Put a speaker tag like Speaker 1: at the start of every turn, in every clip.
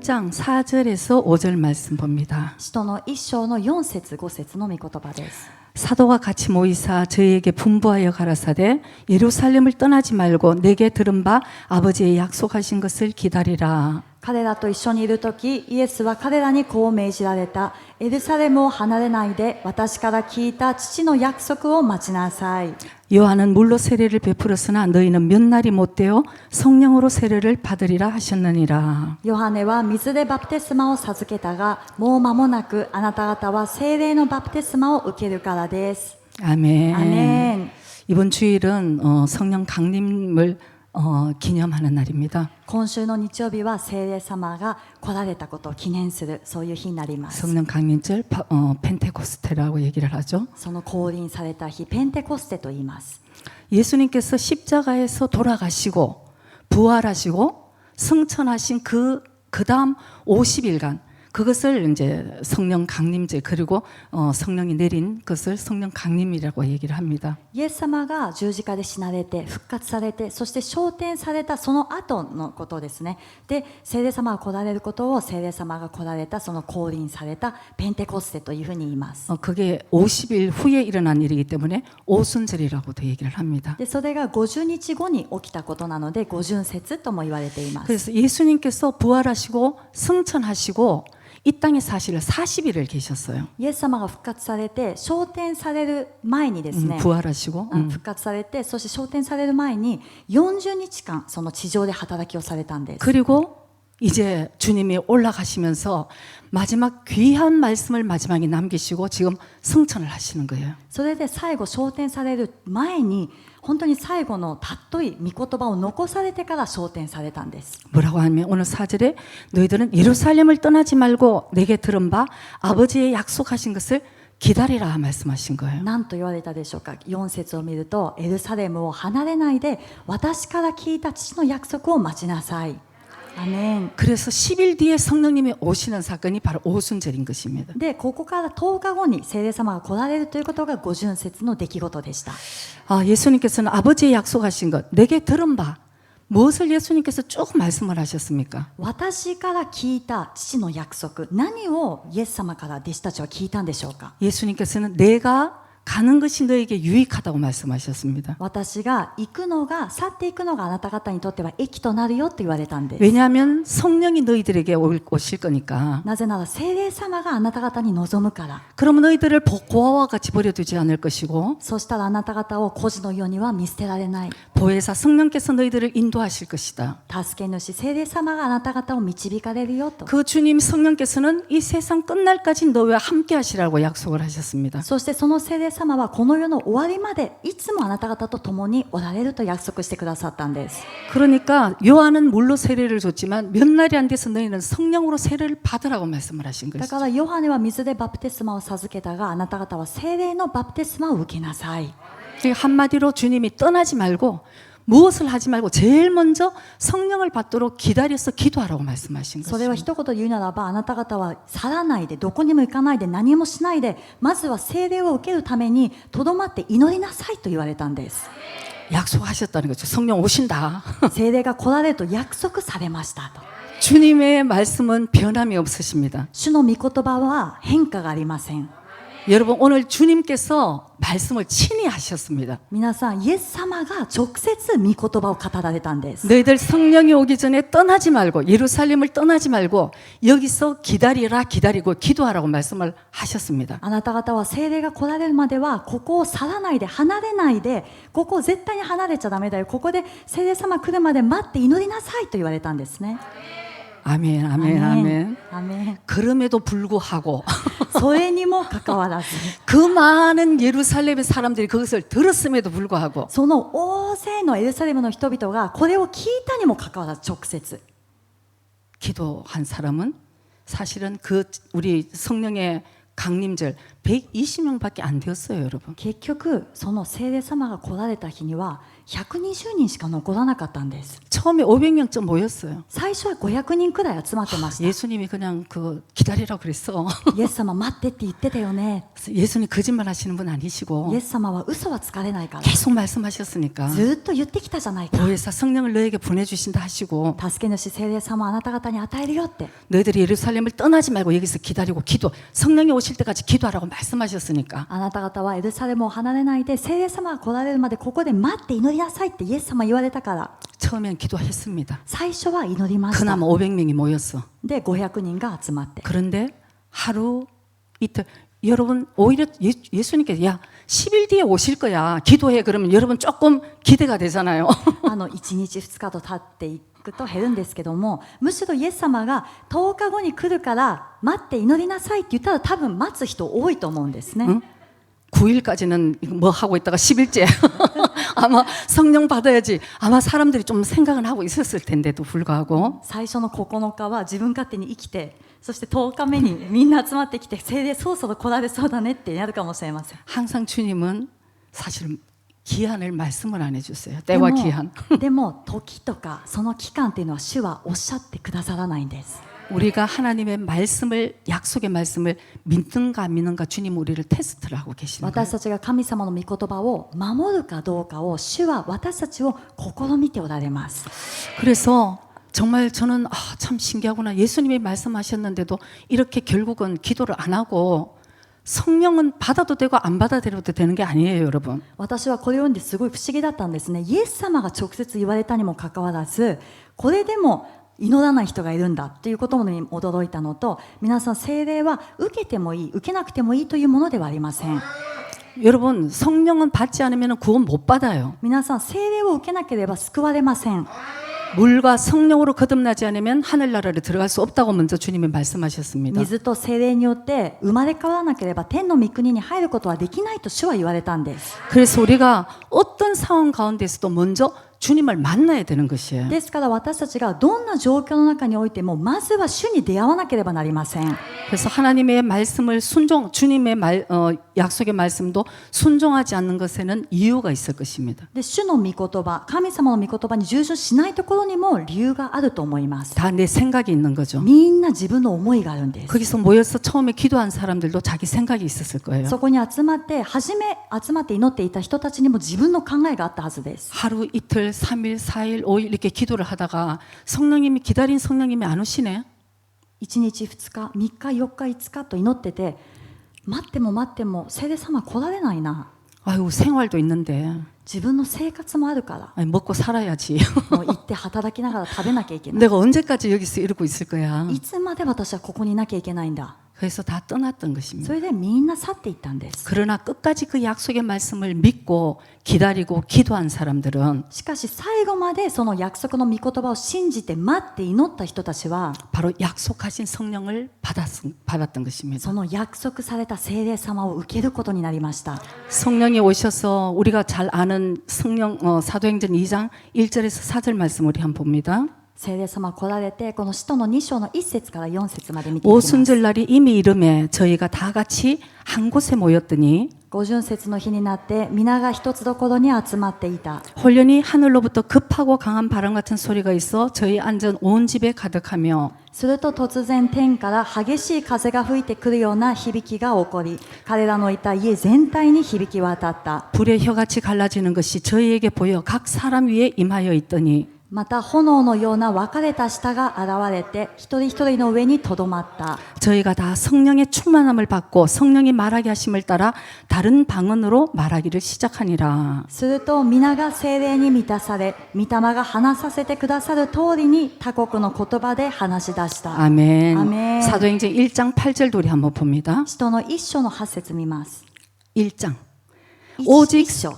Speaker 1: 1장 4절에서 5절 말씀 봅니다.
Speaker 2: 使徒の一章の4節5節の御言葉です。
Speaker 1: 사도가 같이 모이사 저희에게 분부하여 가라사대 예루살렘을 떠나지 말고 내게 들은 바 아버지의 약속하신 것을 기다리라.
Speaker 2: 彼らと一緒にいるとき、イエスは彼らにこう命じられた。エルサレムを離れないで、私から聞いた父の約束を待ちなさい。
Speaker 1: 요한은 물로 세례를 베풀었으나 너희는 몇 날이 못 되어 성령으로 세례를 받으리라 하셨느니라.
Speaker 2: ヨハネは水でバプテスマを授けたが、もう間もなくあなた方は聖霊のバプテスマを受けるからです。
Speaker 1: 아멘.
Speaker 2: 아멘.
Speaker 1: 이번 주일은 성령 강림을 기념하는 날입니다.
Speaker 2: 今週の日曜日は聖霊様が来られたことを記念するそういう日になります。
Speaker 1: 성령 강림절 펜테코스테라고 얘기를 하죠.
Speaker 2: その降臨された日、ペンテコステと言います。
Speaker 1: 예수님께서 십자가에서 돌아가시고 부활하시고 승천하신 그 다음 50일간 그것을 이제 성령 강림제 그리고 성령이 내린 것을 성령 강림이라고 얘기를 합니다.
Speaker 2: イエス様が十字架で死なれて復活されて、そして昇天されたその後のことですね。で、聖霊様が来られることを聖霊様が来られたその降臨されたペンテコステというふうに言います。
Speaker 1: 그게 50일 후에 일어난 일이기 때문에 오순절이라고도 얘기를 합니다.
Speaker 2: で、それが50日後に起きたことなので五旬節とも言われています。
Speaker 1: 그래서 예수님께서 부활하시고 승천하시고 이 땅에 사실 40일을 계셨어요.
Speaker 2: イエス様が復活されて昇天される前にですね、
Speaker 1: 부활하시고
Speaker 2: 復活されて、そして昇天される前に40日間その地上で働きをされたんです。
Speaker 1: 그리고 이제 주님이 올라가시면서 마지막 귀한 말씀을 마지막에 남기시고 지금 승천을 하시는 거예요.
Speaker 2: それで最後昇天される前に本当に最後の尊い御言葉を残されてから昇天されたんです。
Speaker 1: 뭐라고 하면 오늘 4절에 너희들은 예루살렘을 떠나지 말고 내게 들은 바 아버지의 약속하신 것을 기다리라 말씀하신 거예요.
Speaker 2: 何と言われたでしょうか。4節を見ると、エルサレムを離れないで私から聞いた父の約束を待ちなさい。アメン。
Speaker 1: 그래서 10일 뒤에 성령님이 오시는 사건이 바로 오순절인 것입니다.
Speaker 2: で、ここから10日後に聖霊様が来られるということが五旬節の出来事でした。
Speaker 1: 예수님께서는 아버지의 약속하신 것 내게 들은 바 무엇을 예수님께서 쭉 말씀을 하셨습니까?
Speaker 2: 私から聞いた父の約束、何をイエス様から弟子たちは聞いたんでしょうか。
Speaker 1: 예수님께서는 내가 가는 것이 너에게 유익하다고 말씀하셨습니다.
Speaker 2: 私が行くのが、去っていくのがあなた方にとっては益となるよと言われたんです。
Speaker 1: 왜냐하면 성령이 너희들에게 오실 거니까.
Speaker 2: なぜなら聖霊様があなた方に望むから。
Speaker 1: 그러면 너희들을 고아와 같이 버려두지 않을 것이고
Speaker 2: そしたらあなた方を孤児のようには見捨てられない。
Speaker 1: 보혜사 성령께서 너희들을 인도하실 것이다.
Speaker 2: 助け主聖霊様があなた方を導かれるよと。
Speaker 1: 그 주님 성령께서는 이 세상 끝날까지 너와 함께 하시라고 약속을 하셨습니다.
Speaker 2: そしてその聖霊様はこの世の終わりまでいつもあなた方と共におられると約束してくださったんです。
Speaker 1: 그러니까 요한은 물로 세례를 줬지만 몇 날이 안 돼서 너희는 성령으로 세례를 받으라고 말씀을 하신
Speaker 2: だ
Speaker 1: 것이죠.
Speaker 2: からヨハネは水でバプテスマを授けたが、あなた方は聖霊のバプテスマを受けなさい。
Speaker 1: 한마디로 주님이 떠나지 말고 무엇을 하지 말고 제일 먼저 성령을 받도록 기다려서 기도하라고 말씀하신
Speaker 2: それは
Speaker 1: 것입니다.
Speaker 2: 一言で言うならば、あなた方は去らないで、どこにも行かないで、何もしないで、まずは聖霊を受けるためにとどまって祈りなさいと言われたんです。
Speaker 1: 약속하셨다는 거죠. 성령 오신다.
Speaker 2: 聖霊が来られると約束されましたと。
Speaker 1: 주님의 말씀은 변함이 없으십니다.
Speaker 2: 主の御言葉は変化がありません。
Speaker 1: 여러분 오늘 주님께서 말씀을 친히 하셨습니다.
Speaker 2: 皆さん、イエス様が直接御言葉を語られたんです。
Speaker 1: 너희들 성령이 오기 전에 떠나지 말고 예루살렘을 떠나지 말고 여기서 기다리라 기다리고 기도하라고 말씀을 하셨습니다.
Speaker 2: あなた方は聖霊が来られるまではここを去らないで、離れないで、ここを絶対に離れちゃダメだよ、ここで聖霊様来るまで待って祈りなさいと言われたんですね。
Speaker 1: 아멘 아멘 아멘.
Speaker 2: アメン。
Speaker 1: 그럼에도 불구하고
Speaker 2: それにもかかわらず、
Speaker 1: 그 많은 예루살렘의 사람들이 그것을 들었음에도 불구하고
Speaker 2: その大勢のエルサレムの人々がこれを聞いたにもかかわらず直接
Speaker 1: 기도한 사람은 사실은 그 우리 성령의 강림절 120명밖에 안 되었어요, 여러분.
Speaker 2: 結局その聖霊様が来られた日には120人しか残らなかったんです。
Speaker 1: 처음에 500명쯤 모였어요.
Speaker 2: 最初は500人くらい集まってました。
Speaker 1: 예수님이 그냥 그 기다리라고 그랬어.
Speaker 2: イエス様待ってって言ってたよね。
Speaker 1: 예수님 거짓말 하시는 분 아니시고
Speaker 2: イエス様は嘘はつかれないから。
Speaker 1: 계속 말씀하셨으니까
Speaker 2: ずっと言ってきたじゃないか。
Speaker 1: 보혜사 성령을 너에게 보내주신다 하시고
Speaker 2: 助け主聖霊様あなた方に与えるよって。
Speaker 1: 너희들이 예루살렘을 떠나지 말고 여기서 기다리고 기도 성령이 오실 때까지 기도하라고 말씀하셨으니까
Speaker 2: あなた方はエルサレムを離れないで聖霊様が来られるまでここで待って祈りなさいってイエス様言われたから
Speaker 1: 처음엔 기도했습니다.
Speaker 2: 最初は祈りました。
Speaker 1: 그나마 500명이 모였어.
Speaker 2: で500人が集まって
Speaker 1: 그런데 하루 이틀 여러분 오히려 예수님께서 야 10일 뒤에 오실 거야 기도해 그러면 여러분 조금 기대가 되잖아요.
Speaker 2: 1日2日と経っていくと減るんですけども、むしろイエス様が10日後に来るから待って祈りなさいって言ったら多分待つ人多いと思うんですね。
Speaker 1: 응? 9일까지는 뭐 하고 있다가 10일째 아마 성령 받아야지 아마 사람들이 좀 생각은 하고 있었을 텐데도 불구하고
Speaker 2: 最初の9日は自分勝手に生きて、そして10日目にみんな集まってきて聖霊そろそろ来られそうだねってやるかもしれません。
Speaker 1: 항상 주님은 사실 기한을 말씀을 안 해주세요.
Speaker 2: で
Speaker 1: 때와
Speaker 2: も
Speaker 1: 기한.
Speaker 2: でも時とかその期間っていうのは主はおっしゃってくださらないんです。
Speaker 1: 우리가 하나님의 말씀을 약속의 말씀을 믿는가 안 믿는가 주님 우리를 테스트를 하고 계시는 거예요.
Speaker 2: 私たちが神様の御言葉を守るかどうかを主は私たちを試みておられます。
Speaker 1: 그래서 정말 저는 참 신기하구나. 예수님이 말씀하셨는데도 이렇게 결국은 기도를 안 하고 성령은 받아도 되고 안 받아들여도 되는 게 아니에요, 여러분.
Speaker 2: 私はこれを読んですごい不思議だったんですね。イエス様が直接言われたにもかかわらず、これでも祈らない人がいるんだということに驚いたのと、皆さん聖霊は受けてもいい、受けなくてもいいというものではありません。
Speaker 1: 여러분 성령은 받지 않으면 구원 못 받아요.
Speaker 2: 皆さん聖霊を受けなければ救われません。
Speaker 1: 물과 성령으로 거듭나지 않으면 하늘나라를 들어갈 수 없다고 먼저 주님이 말씀하셨습니다.
Speaker 2: 水と聖霊によって生まれ変わらなければ天の御国に入ることはできないと主は言われたんです。
Speaker 1: 그래서 우리가 어떤 상황 가운데서도 먼저 주님을 만나야 되는 것이에요.
Speaker 2: ですから私たちがどんな状況の中においてもまずは主に出会わなければなりません。
Speaker 1: 그래서 하나님의 말씀을 주님의 약속의 말씀도 순종하지 않는 것에는 이유가 있을 것입니다.
Speaker 2: で主の御言葉、神様の御言葉に従順しないところにも理由があると思います。
Speaker 1: 다 내 생각이 있는 거죠.
Speaker 2: みんな自分の思いがあるんです。
Speaker 1: 거기서 모여서 처음에 기도한 사람들도 자기 생각이 있었을 거예요.
Speaker 2: そこに集まって祈っていた人たちにも自分の考えがあったはずです。
Speaker 1: 하루 이틀 3일 4일 5일 이렇게 기도를 하다가 성령님이 기다린 성령님이 안 오시네.
Speaker 2: 1日2日3日4日5日と祈ってて、待っても待っても聖霊様来られないな。
Speaker 1: 아유 생활도 있는데
Speaker 2: 自分の生活もあるから、
Speaker 1: 아니, 먹고 살아야지.
Speaker 2: もう行って働きながら食べなきゃいけない。
Speaker 1: 내가 언제까지 여기서 이러고 있을 거야.
Speaker 2: いつまで私はここにいなきゃいけないんだ。
Speaker 1: 그래서 다 떠났던
Speaker 2: そ
Speaker 1: 것입니다.
Speaker 2: れでみんな去っていったんです。
Speaker 1: 그러나 끝까지 그 약속의 말씀을 믿고 기다리고 기도한 사람들은
Speaker 2: しかし最後までその約束の御言葉を信じて待って祈った人たちは、
Speaker 1: 바로 약속하신 성령을 받았던 것입니다.
Speaker 2: その約束された聖霊様を受けることになりました。
Speaker 1: 성령이 오셔서 우리가 잘 아는 사도행전 2장 1절에서 4절 말씀 우리 한번 봅니다.
Speaker 2: 聖霊様来られて、この使徒の2章の1節から4節まで見ていきます。
Speaker 1: 오순절날이 이미 이름에 저희가 다 같이 한 곳에 모였더니
Speaker 2: 五巡節の日になって皆が一つどころに集まっていた。
Speaker 1: 홀련히 하늘로부터 급하고 강한 바람 같은 소리가 있어 저희 앉은 온 집에 가득하며
Speaker 2: すると突然天から激しい風が吹いてくるような響きが起こり、彼らのいた家全体に響き渡った。
Speaker 1: 불의 혀같이 갈라지는 것이 저희에게 보여 각 사람 위에 임하여 있더니
Speaker 2: また炎のような分かれた舌が現れて一人一人の上にとどまった。
Speaker 1: 저희가 다 성령의 충만함을 받고 성령이 말하게 하심을 따라 다른 방언으로 말하기를 시작하니라.
Speaker 2: すると皆が聖霊に満たされ、御霊が話させてくださる通りに他国の言葉で話し出した。
Speaker 1: 아멘.
Speaker 2: 아멘.
Speaker 1: 사도행전 1장 8절도 우리 한번 봅니다.
Speaker 2: 使徒の一章の8節見ます。
Speaker 1: 1장.
Speaker 2: 一
Speaker 1: 오직
Speaker 2: 章。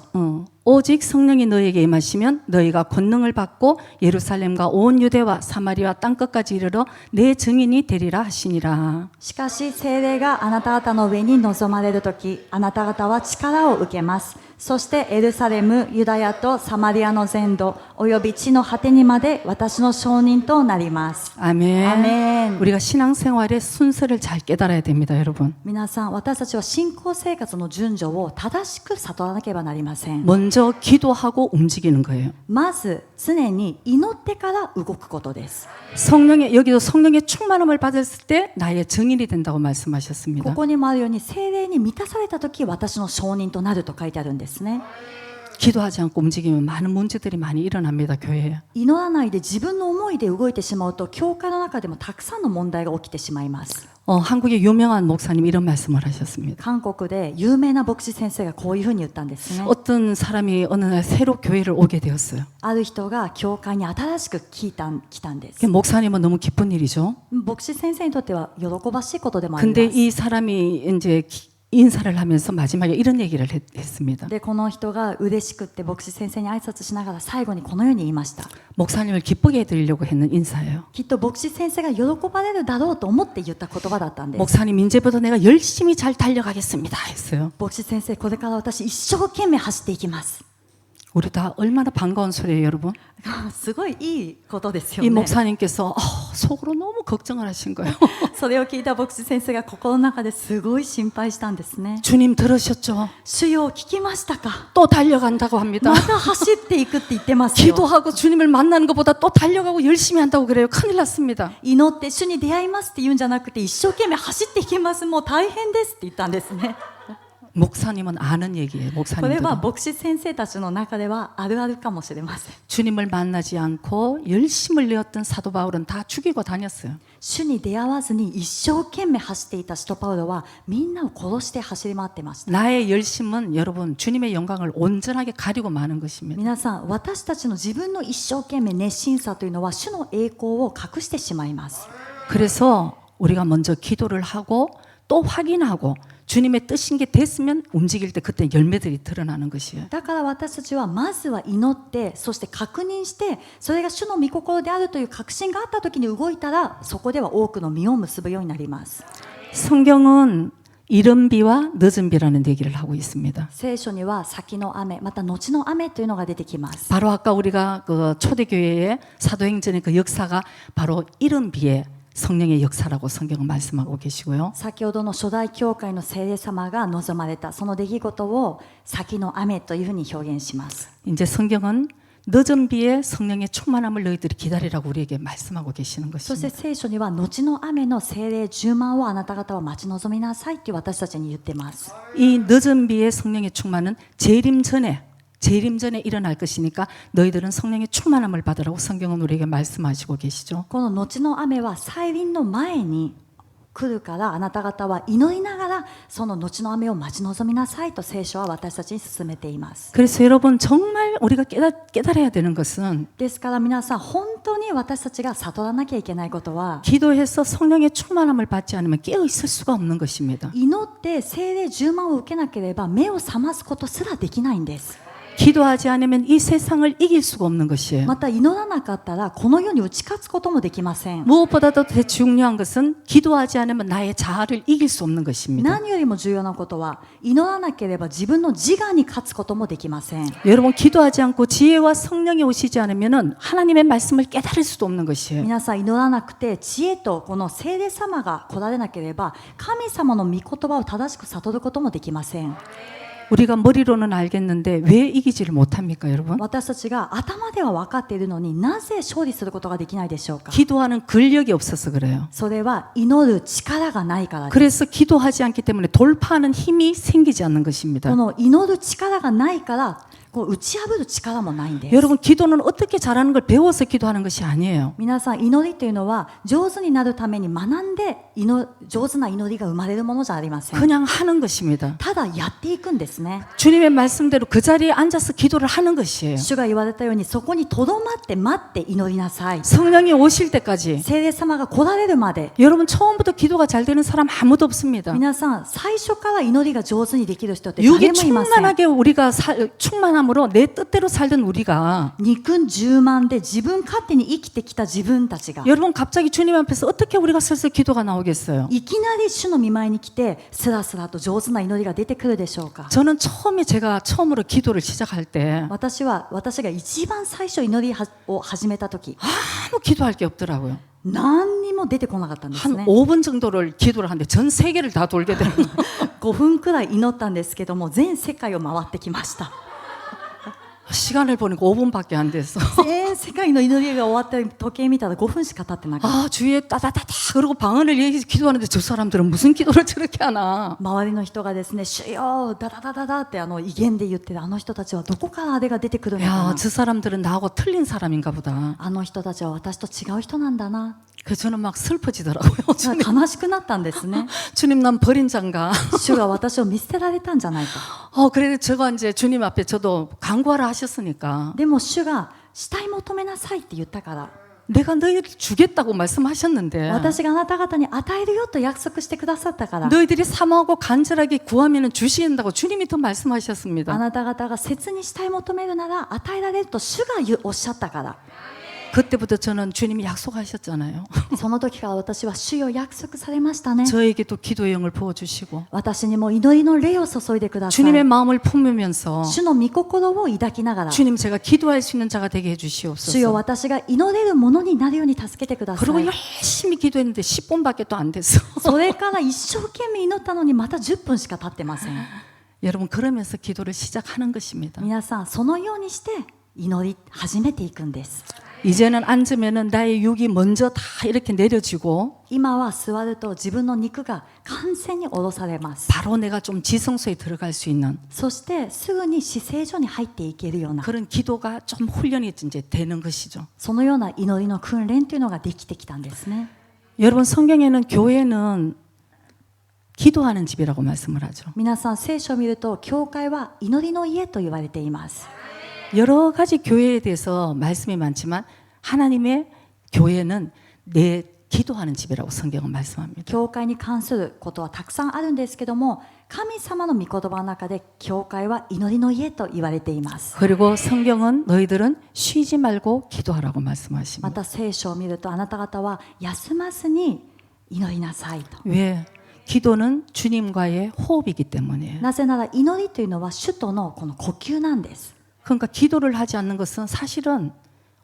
Speaker 1: 오직 성령이 너에게 임하시면 너희가 권능을 받고 예루살렘과 온 유대와 사마리아 땅끝까지 이르러 내 증인이 되리라 하시니라.
Speaker 2: しかし聖霊があなた方の上に臨まれるとき、あなた方は力を受けます。そしてエルサレム、ユダヤとサマリアの全土、および地の果てにまで私の証人となります。
Speaker 1: 아멘.
Speaker 2: 아멘.
Speaker 1: 우리가 신앙생활의 순서를 잘 깨달아야 됩니다, 여러분.
Speaker 2: 皆さん、私たちは信仰生活の順序を正しく悟らなければなりません。
Speaker 1: 먼저 기도하고 움직이는 거예요.
Speaker 2: まず常に祈ってから動くことです。
Speaker 1: 성령의 여기도 성령의 충만함을 받았을 때 나의 증인이 된다고 말씀하셨습니다.
Speaker 2: ここにもあるように聖霊に満たされたとき私の証人となると書いてあるんですね。
Speaker 1: 기도하지 않고 움직이면 많은 문제들이 많이 일어납니다, 교회에.
Speaker 2: 祈らないで自分の思いで動いてしまうと教会の中でもたくさんの問題が起きてしまいます。
Speaker 1: 한국의 유명한 목사님이 이런 말씀을 하셨습니다.
Speaker 2: 韓国で有名な牧師先生がこういうふうに言ったんですね。
Speaker 1: 어떤 사람이 어느 날 새로 교회를 오게 되었어요.
Speaker 2: ある人が教会に新しく来たんです。
Speaker 1: 목사님은 너무 기쁜 일이죠.
Speaker 2: 牧師先生にとっては喜ばしいことでもあり
Speaker 1: 근데
Speaker 2: ます。
Speaker 1: 이 사람이 이제 인사를 하면서 마지막에 이런 얘기를 했습니다.
Speaker 2: でこの人が嬉しくって牧師先生に挨拶しながら最後にこのように言いました。
Speaker 1: 목사님을 기쁘게 해드리려고 했는 인사예요.
Speaker 2: きっと牧師先生が喜ばれるだろうと思って言った言葉だったんです。
Speaker 1: 목사님 이제부터 내가 열심히 잘 달려가겠습니다 했어요.
Speaker 2: 牧師先生、これから私一生懸命走っていきます。
Speaker 1: 우리 다 얼마나 반가운 소리예요, 여러분.
Speaker 2: すごいいいことですよ
Speaker 1: 이
Speaker 2: ね。
Speaker 1: 목사님께서 속으로 너무 걱정을 하신 거예요.
Speaker 2: それを聞いた牧師先生が心の中ですごい心配したんですね。
Speaker 1: 주님 들으셨죠?
Speaker 2: 主よ、聞きましたか。
Speaker 1: 또 달려간다고 합니다.
Speaker 2: また走っていくって言ってますよ。
Speaker 1: 기도하고 주님을 만나는 것보다 또 달려가고 열심히 한다고 그래요. 큰일 났습니다.
Speaker 2: 祈って主に出会いますって言うんじゃなくて一生懸命走っていきます。もう大変ですって言ったんですね。
Speaker 1: 목사님은 아는 얘기예요.
Speaker 2: これ
Speaker 1: 목사님들은
Speaker 2: は牧師先生たちの中ではあるあるかもしれません。
Speaker 1: 주님을 만나지 않고 열심을 내었던 사도 바울은 다 죽이고 다녔어요.
Speaker 2: 主に出会わずに一生懸命走っていた使徒パウロはみんなを殺して走り回ってました。
Speaker 1: 나의 열심은 여러분 주님의 영광을 온전하게 가리고 마는 것입니다.
Speaker 2: 皆さん、私たちの自分の一生懸命熱心さというのは主の栄光を隠してしまいます。
Speaker 1: 그래서 우리가 먼저 기도를 하고 또 확인하고 주님의 뜻인 게 됐으면 움직일 때 그때 열매들이 드러나는 것이에요.
Speaker 2: だから私たちはまずは祈って、そして確認して、それが主の御心であるという確信があった時に動いたら、そこでは多くの実を結ぶようになります。
Speaker 1: 성경은 이른 비와 늦은 비라는 얘기를 하고 있습니다.
Speaker 2: 聖書には先の雨、また後の雨というのが出てきます。
Speaker 1: 바로 아까 우리가 그 초대교회의 사도행전의 그 역사가 바로 이른 비의 성령의 역사라고 성경은 말씀하고 계시고요.
Speaker 2: 先ほどの初代教会の聖霊様が望まれたその出来事を先の雨というふうに表現します。
Speaker 1: 이제 성경은 늦은 비의 성령의 충만함을 너희들이 기다리라고 우리에게 말씀하고 계시는
Speaker 2: そして
Speaker 1: 것입니다.
Speaker 2: 聖書には後の雨の聖霊10万をあなた方は待ち望みなさいって私たちに言ってます。
Speaker 1: 이 늦은 비의 성령의 충만은 재림 전에 일어날 것이니까 너희들은 성령의 충만함을 받으라고 성경은 우리에게 말씀하시고 계시죠.
Speaker 2: この後の雨は再臨の前に来るからあなた方は祈りながらその後の雨を待ち望みなさいと聖書は私たちに勧めています。
Speaker 1: 그래서 여러분 정말 우리가 깨달아야 되는 것은
Speaker 2: ですから皆さん本当に私たちが悟らなきゃいけないことは
Speaker 1: 기도해서 성령의 충만함을 받지 않으면 깨어 있을 수가 없는 것입니다.
Speaker 2: 祈って聖霊10万を受けなければ目を覚ますことすらできないんです。
Speaker 1: 기도하지 않으면 이 세상을 이길 수가 없는 것이에요.
Speaker 2: また祈らなかったらこの世に打ち勝つこともできません。
Speaker 1: 무엇보다도 더 중요한 것은 기도하지 않으면 나의 자아를 이길 수 없는 것입니다.
Speaker 2: 何よりも重要なことは祈らなければ自分の自我に勝つこともできません。
Speaker 1: 여러분 기도하지 않고 지혜와 성령이 오시지 않으면 하나님의 말씀을 깨달을 수도 없는 것이에요.
Speaker 2: 皆さん祈らなくて知恵とこの聖霊様が来られなければ神様の御言葉を正しく悟ることもできません。
Speaker 1: 우리가 머리로는 알겠는데 왜 이기지를 못합니까, 여러분?
Speaker 2: 私たちが頭では分かっているのになぜ勝利することができないでしょうか。
Speaker 1: 기도하는 근력이 없어서 그래요.
Speaker 2: それは祈る力がないからです。
Speaker 1: 그래서 기도하지 않기 때문에 돌파하는 힘이 생기지 않는 것입니다.
Speaker 2: この祈る力がないからこう打ち破る力もないんです。
Speaker 1: 여러분 기도는 어떻게 잘하는 걸 배워서 기도하는 것이 아니에요.
Speaker 2: 皆さん祈りというのは上手になるために学んで上手な祈りが生まれるものじゃありません。
Speaker 1: 그냥 하는 것입니다.
Speaker 2: ただやっていくんですね。
Speaker 1: 주님의 말씀대로 그 자리에 앉아서 기도를 하는 것이에요.
Speaker 2: 主が言われたようにそこにとどまって待って祈りなさい。
Speaker 1: 성령이 오실 때까지
Speaker 2: 聖霊様が来られるまで
Speaker 1: 여러분 처음부터 기도가 잘 되는 사람 아무도 없습니다.
Speaker 2: 皆さん最初から祈りが上手にできる人って誰
Speaker 1: 육이
Speaker 2: もいません。
Speaker 1: 충만하게 우리가 충만함을 사람으로 내 뜻대로 살던 우리가
Speaker 2: 肉充満で自分勝手に生きてきた自分たちが
Speaker 1: 여러분 갑자기 주님 앞에서 어떻게 우리가 슬슬 기도가 나오겠어요?
Speaker 2: いきなり主の御前に来てスラスラと上手な祈りが出てくるでしょうか。
Speaker 1: 저는 제가 처음으로 기도를 시작할 때
Speaker 2: 私が一番最初祈りを始めた時
Speaker 1: 아무 기도할 게 없더라고요.
Speaker 2: 何にも出てこなかったんです
Speaker 1: 한
Speaker 2: ね。
Speaker 1: 5분 정도를 기도를 하는데 전 세계를 다 돌게 되는
Speaker 2: 5分くらい祈ったんですけども全世界を回ってきました。
Speaker 1: 시간을 보니까 5분밖에 안 됐어.
Speaker 2: 全世界の祈りが終わって時計見たら5分しか経ってなかった。
Speaker 1: 아 주위에 따다다다 그러고 방언을 얘기 기도하는데 저 사람들은 무슨 기도를 저렇게 하나?
Speaker 2: 周りの人がですね、主よダダダダダって威厳で言ってるあの人たちはどこからあれが出てくるのか
Speaker 1: 야
Speaker 2: な。
Speaker 1: 저 사람들은 나하고 틀린 사람인가 보다.
Speaker 2: あの人たちは私と違う人なんだな。
Speaker 1: 그래서 저는 막 슬퍼지더라고요. 주님,
Speaker 2: 悲しくなったんですね。
Speaker 1: 주님 난 버린 잔가.
Speaker 2: 主が私を見捨てられたんじゃないか。
Speaker 1: 그래도 제가 이제 주님 앞에 저도 간구하라 하셨으니까
Speaker 2: でも主が死体求めなさいって言ったから、
Speaker 1: 내가 너희들 주겠다고 말씀하셨는데
Speaker 2: 私があなた方に与えるよと約束してくださったから、
Speaker 1: 너희들이 사모하고 간절하게 구하면 주신다고 주님이 더
Speaker 2: あ
Speaker 1: 말씀하셨습니다.
Speaker 2: なた方が切に死体求めるなら与えられると主がおっしゃったから、
Speaker 1: 그때부터 저는 주님이 약속하셨잖아요.
Speaker 2: その時から私は主よ約束されましたね。
Speaker 1: 저에게도 기도의 영을 부어주시고
Speaker 2: 私にも祈りの霊を注いでください。
Speaker 1: 주님의 마음을 품으면서
Speaker 2: 主の御心を抱きながら、
Speaker 1: 주님 제가 기도할 수 있는 자가 되게
Speaker 2: 主よ
Speaker 1: 해주시옵소서.
Speaker 2: 私が祈れるものになるように助けてくださ
Speaker 1: 그리고
Speaker 2: い。
Speaker 1: 열심히 기도했는데 10분밖에 또 안 됐어.
Speaker 2: それから一生懸命祈ったのにまた10分しか経ってません。
Speaker 1: 여러분 그러면서 기도를 시작하는 것입니다.
Speaker 2: 皆さんそのようにして祈り始めていくんです。
Speaker 1: 이제는 앉으면은 나의 육이 먼저 다 이렇게 내려지고
Speaker 2: 今は座ると自分の肉が完全に下ろされます。
Speaker 1: 바로 내가 좀 지성소에 들어갈 수 있는
Speaker 2: そしてすぐに死聖所に入っていけるような、
Speaker 1: 그런 기도가 좀 훈련이 이제 되는 것이죠.
Speaker 2: そのような祈りの訓練というのができてきたんですね。
Speaker 1: 여러분 성경에는 교회는 기도하는 집이라고 말씀을 하죠.
Speaker 2: 皆さん聖書を見ると教会は祈りの家と言われています。
Speaker 1: 여러 가지 교회에 대해서 말씀이 많지만 하나님의 교회는 내 기도하는 집이라고 성경은 말씀합니다.
Speaker 2: 教会に関することはたくさんあるんですけども、神様の御言葉の中で教会は祈りの家と言われています。
Speaker 1: 그리고 성경은 너희들은 쉬지 말고 기도하라고
Speaker 2: ま
Speaker 1: 말씀하십니다.
Speaker 2: た聖書を見るとあなた方は休まずに祈りなさいと。
Speaker 1: 왜? 기도는 주님과의 호흡이기 때문이에요.
Speaker 2: なぜなら祈りというのは主とのこの呼吸なんです。
Speaker 1: 그러니까 기도를 하지 않는 것은 사실은